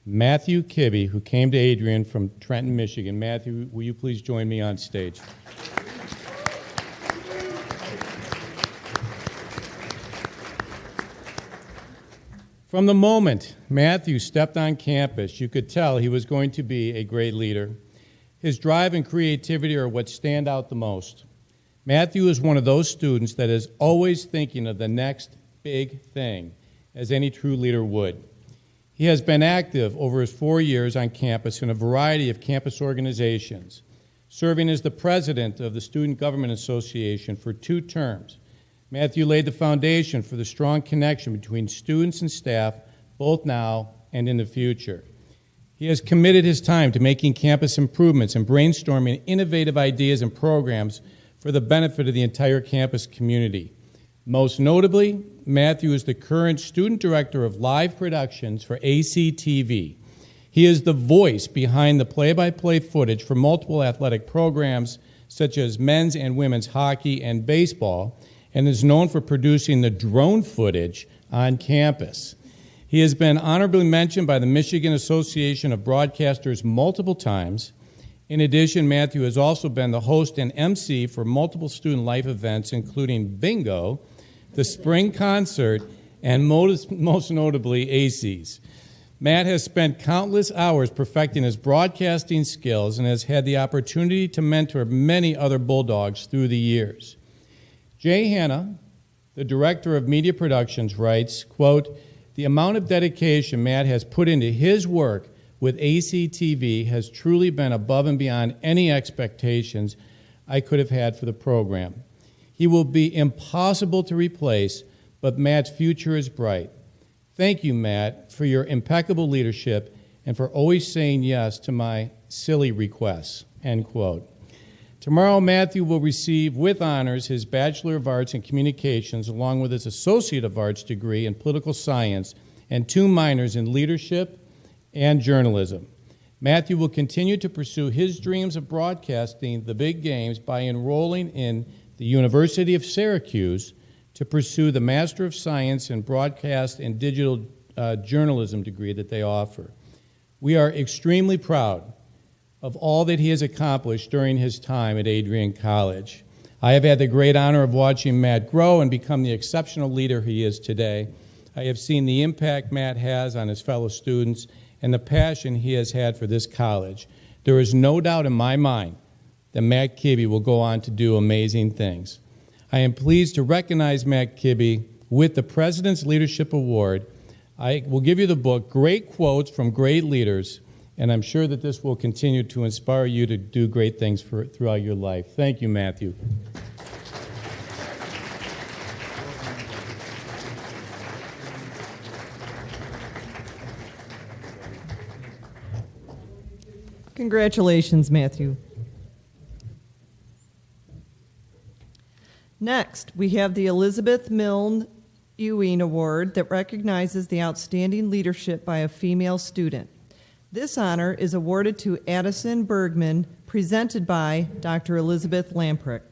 Matthew Kibbe, who came to Adrian from Trenton, Michigan. Matthew, will you please join me on stage? From the moment Matthew stepped on campus, you could tell he was going to be a great leader. His drive and creativity are what stand out the most. Matthew is one of those students that is always thinking of the next big thing, as any true leader would. He has been active over his 4 years on campus in a variety of campus organizations, serving as the president of the Student Government Association for 2 terms. Matthew laid the foundation for the strong connection between students and staff, both now and in the future. He has committed his time to making campus improvements and brainstorming innovative ideas and programs for the benefit of the entire campus community. Most notably, Matthew is the current student director of live productions for ACTV. He is the voice behind the play-by-play footage for multiple athletic programs such as men's and women's hockey and baseball, and is known for producing the drone footage on campus. He has been honorably mentioned by the Michigan Association of Broadcasters multiple times. In addition, Matthew has also been the host and MC for multiple student life events, including Bingo, the Spring Concert, and most notably, ACES. Matt has spent countless hours perfecting his broadcasting skills and has had the opportunity to mentor many other Bulldogs through the years. Jay Hanna, the director of media productions, writes, quote, "The amount of dedication Matt has put into his work with ACTV has truly been above and beyond any expectations I could have had for the program. He will be impossible to replace, but Matt's future is bright. Thank you, Matt, for your impeccable leadership and for always saying yes to my silly requests," end quote. Tomorrow, Matthew will receive with honors his Bachelor of Arts in Communications along with his Associate of Arts degree in Political Science and 2 minors in Leadership and Journalism. Matthew will continue to pursue his dreams of broadcasting the big games by enrolling in the University of Syracuse to pursue the Master of Science in Broadcast and Digital Journalism degree that they offer. We are extremely proud of all that he has accomplished during his time at Adrian College. I have had the great honor of watching Matt grow and become the exceptional leader he is today. I have seen the impact Matt has on his fellow students and the passion he has had for this college. There is no doubt in my mind that Matt Kibbe will go on to do amazing things. I am pleased to recognize Matt Kibbe with the President's Leadership Award. I will give you the book, Great Quotes from Great Leaders, and I'm sure that this will continue to inspire you to do great things throughout your life. Thank you, Matthew. Congratulations, Matthew. Next, we have the Elizabeth Milne Ewing Award that recognizes the outstanding leadership by a female student. This honor is awarded to Addison Bergman, presented by Dr. Elizabeth Lamprecht.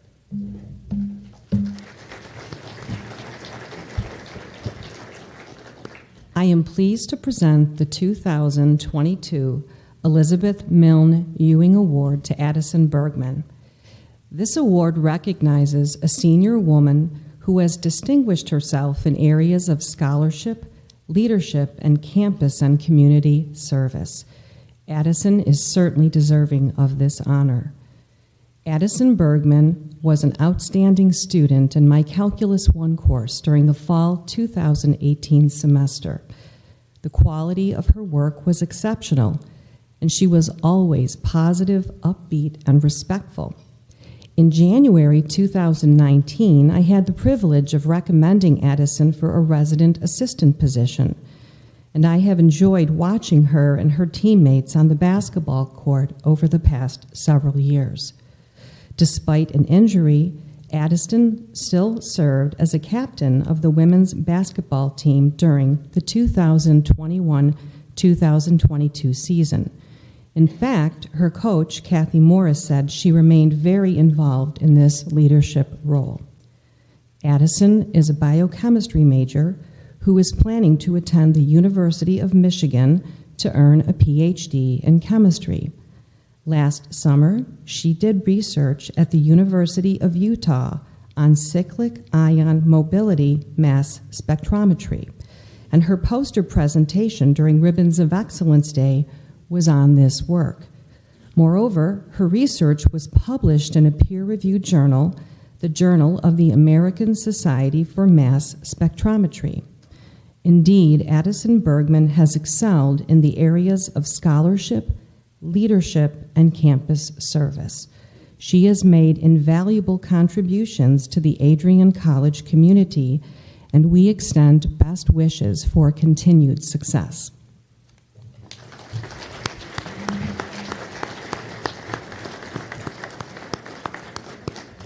I am pleased to present the 2022 Elizabeth Milne Ewing Award to Addison Bergman. This award recognizes a senior woman who has distinguished herself in areas of scholarship, leadership, and campus and community service. Addison is certainly deserving of this honor. Addison Bergman was an outstanding student in my Calculus 1 course during the fall 2018 semester. The quality of her work was exceptional, and she was always positive, upbeat, and respectful. In January 2019, I had the privilege of recommending Addison for a resident assistant position, and I have enjoyed watching her and her teammates on the basketball court over the past several years. Despite an injury, Addison still served as a captain of the women's basketball team during the 2021-2022 season. In fact, her coach, Kathy Morris, said she remained very involved in this leadership role. Addison is a biochemistry major who is planning to attend the University of Michigan to earn a PhD in chemistry. Last summer, she did research at the University of Utah on cyclic ion mobility mass spectrometry, and her poster presentation during Ribbons of Excellence Day was on this work. Moreover, her research was published in a peer-reviewed journal, the Journal of the American Society for Mass Spectrometry. Indeed, Addison Bergman has excelled in the areas of scholarship, leadership, and campus service. She has made invaluable contributions to the Adrian College community, and we extend best wishes for continued success.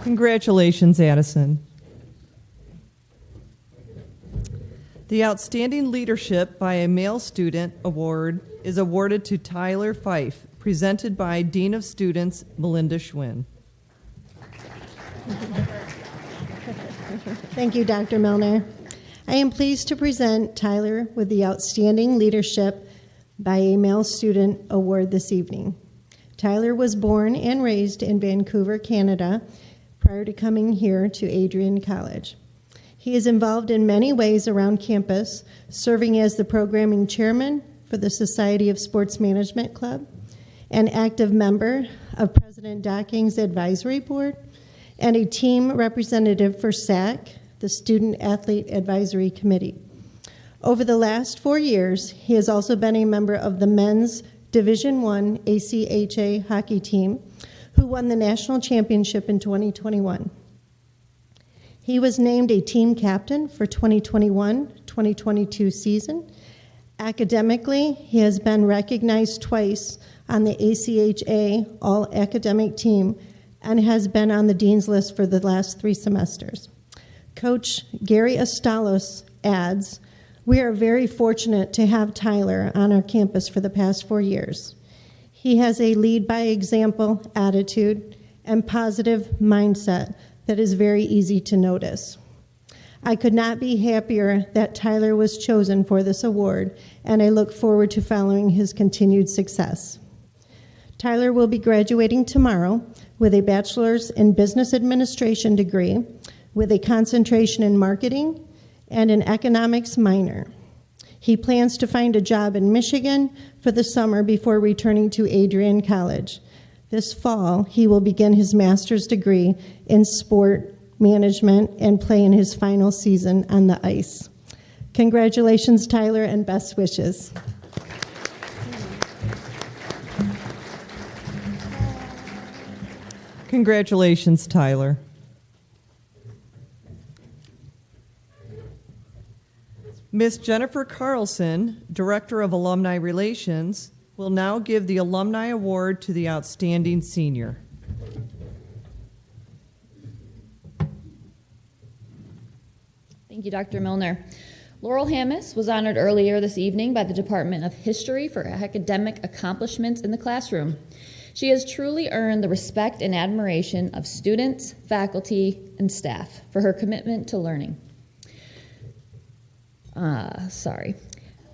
Congratulations, Addison. The Outstanding Leadership by a Male Student Award is awarded to Tyler Fife, presented by Dean of Students, Melinda Schwinn. Thank you, Dr. Milner. I am pleased to present Tyler with the Outstanding Leadership by a Male Student Award this evening. Tyler was born and raised in Vancouver, Canada, prior to coming here to Adrian College. He is involved in many ways around campus, serving as the programming chairman for the Society of Sports Management Club, an active member of President Docking's advisory board, and a team representative for SAC, the Student Athlete Advisory Committee. Over the last 4 years, he has also been a member of the men's Division I ACHA hockey team, who won the national championship in 2021. He was named a team captain for 2021-2022 season. Academically, he has been recognized twice on the ACHA All-Academic Team and has been on the Dean's List for the last 3 semesters. Coach Gary Astalos adds, "We are very fortunate to have Tyler on our campus for the past 4 years. He has a lead-by-example attitude and positive mindset that is very easy to notice. I could not be happier that Tyler was chosen for this award, and I look forward to following his continued success." Tyler will be graduating tomorrow with a bachelor's in business administration degree with a concentration in marketing and an economics minor. He plans to find a job in Michigan for the summer before returning to Adrian College. This fall, he will begin his master's degree in sport management and play in his final season on the ice. Congratulations, Tyler, and best wishes. Congratulations, Tyler. Ms. Jennifer Carlson, Director of Alumni Relations, will now give the Alumni Award to the Outstanding Senior. Thank you, Dr. Milner. Laurel Hamas was honored earlier this evening by the Department of History for academic accomplishments in the classroom. She has truly earned the respect and admiration of students, faculty, and staff for her commitment to learning.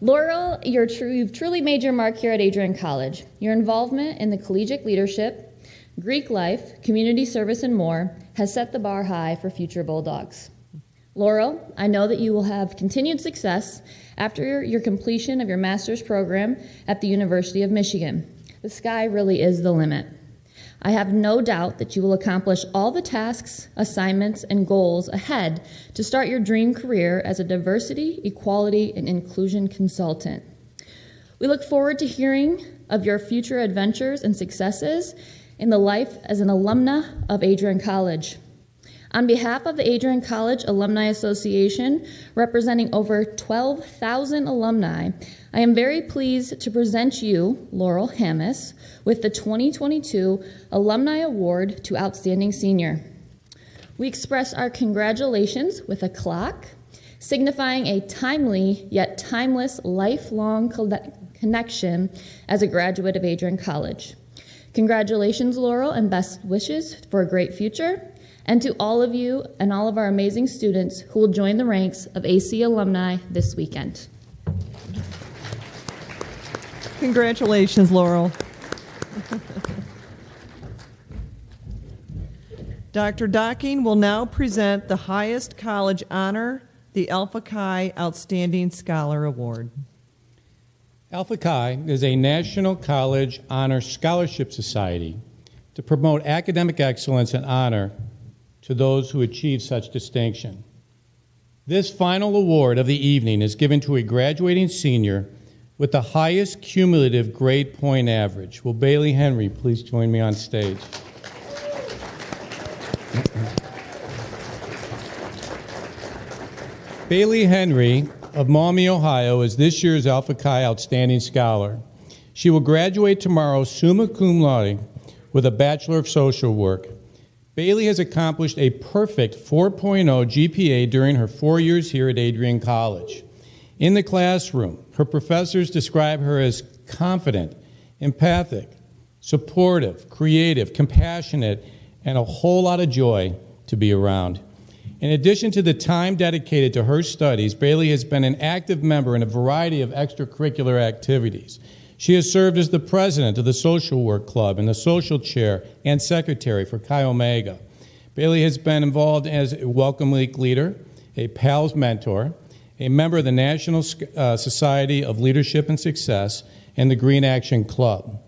Laurel, you've truly made your mark here at Adrian College. Your involvement in the collegiate leadership, Greek life, community service, and more has set the bar high for future Bulldogs. Laurel, I know that you will have continued success after your completion of your master's program at the University of Michigan. The sky really is the limit. I have no doubt that you will accomplish all the tasks, assignments, and goals ahead to start your dream career as a diversity, equality, and inclusion consultant. We look forward to hearing of your future adventures and successes in the life as an alumna of Adrian College. On behalf of the Adrian College Alumni Association, representing over 12,000 alumni, I am very pleased to present you, Laurel Hamas, with the 2022 Alumni Award to Outstanding Senior. We express our congratulations with a clock, signifying a timely yet timeless lifelong connection as a graduate of Adrian College. Congratulations, Laurel, and best wishes for a great future. And to all of you and all of our amazing students who will join the ranks of AC alumni this weekend. Congratulations, Laurel. Dr. Docking will now present the highest college honor, the Alpha Chi Outstanding Scholar Award. Alpha Chi is a National College Honor Scholarship Society to promote academic excellence and honor to those who achieve such distinction. This final award of the evening is given to a graduating senior with the highest cumulative grade point average. Will Bailey Henry please join me on stage? Bailey Henry of Maumee, Ohio, is this year's Alpha Chi Outstanding Scholar. She will graduate tomorrow summa cum laude with a Bachelor of Social Work. Bailey has accomplished a perfect 4.0 GPA during her 4 years here at Adrian College. In the classroom, her professors describe her as confident, empathic, supportive, creative, compassionate, and a whole lot of joy to be around. In addition to the time dedicated to her studies, Bailey has been an active member in a variety of extracurricular activities. She has served as the president of the Social Work Club and the social chair and secretary for Chi Omega. Bailey has been involved as a Welcome Week leader, a PALS mentor, a member of the National Society of Leadership and Success, and the Green Action Club.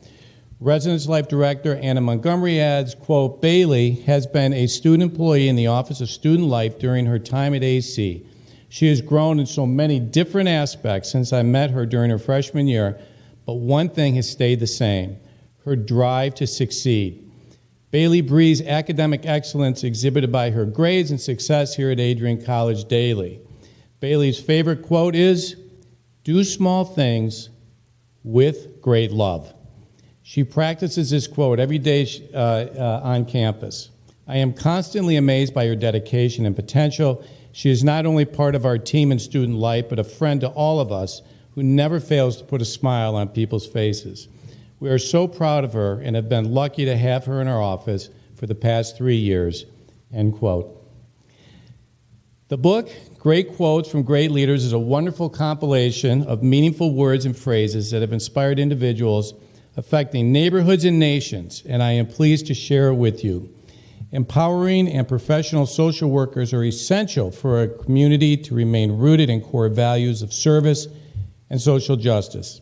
Residence Life Director Anna Montgomery adds, quote, Bailey has been a student employee in the Office of Student Life during her time at AC. She has grown in so many different aspects since I met her during her freshman year, but one thing has stayed the same, her drive to succeed. Bailey breathes academic excellence exhibited by her grades and success here at Adrian College daily. Bailey's favorite quote is, do small things with great love. She practices this quote every day on campus. I am constantly amazed by her dedication and potential. She is not only part of our team and student life, but a friend to all of us who never fails to put a smile on people's faces. We are so proud of her and have been lucky to have her in our office for the past 3 years, end quote. The book, Great Quotes from Great Leaders, is a wonderful compilation of meaningful words and phrases that have inspired individuals affecting neighborhoods and nations, and I am pleased to share it with you. Empowering and professional social workers are essential for a community to remain rooted in core values of service and social justice.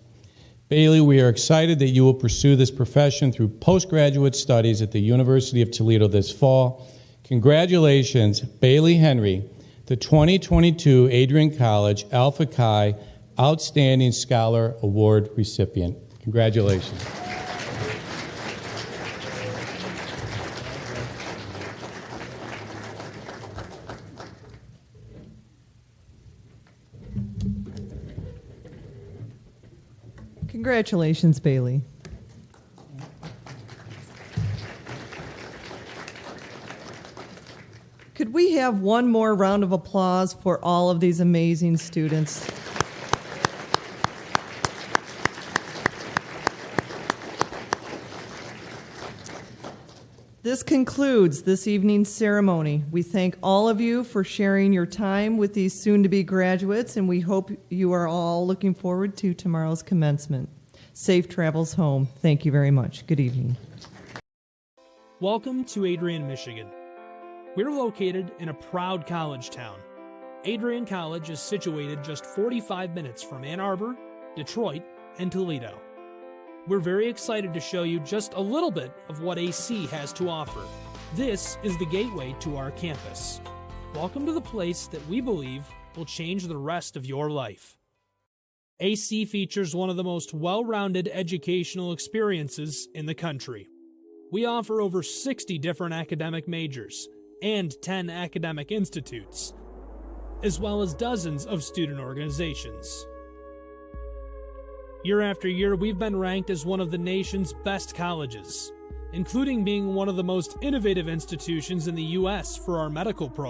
Bailey, we are excited that you will pursue this profession through postgraduate studies at the University of Toledo this fall. Congratulations, Bailey Henry, the 2022 Adrian College Alpha Chi Outstanding Scholar Award recipient. Congratulations. Congratulations, Bailey. Could we have one more round of applause for all of these amazing students? This concludes this evening's ceremony. We thank all of you for sharing your time with these soon-to-be graduates, and we hope you are all looking forward to tomorrow's commencement. Safe travels home. Thank you very much. Good evening. Welcome to Adrian, Michigan. We're located in a proud college town. Adrian College is situated just 45 minutes from Ann Arbor, Detroit, and Toledo. We're very excited to show you just a little bit of what AC has to offer. This is the gateway to our campus. Welcome to the place that we believe will change the rest of your life. AC features one of the most well-rounded educational experiences in the country. We offer over 60 different academic majors and 10 academic institutes, as well as dozens of student organizations. Year after year, we've been ranked as one of the nation's best colleges, including being one of the most innovative institutions in the U.S. for our medical program.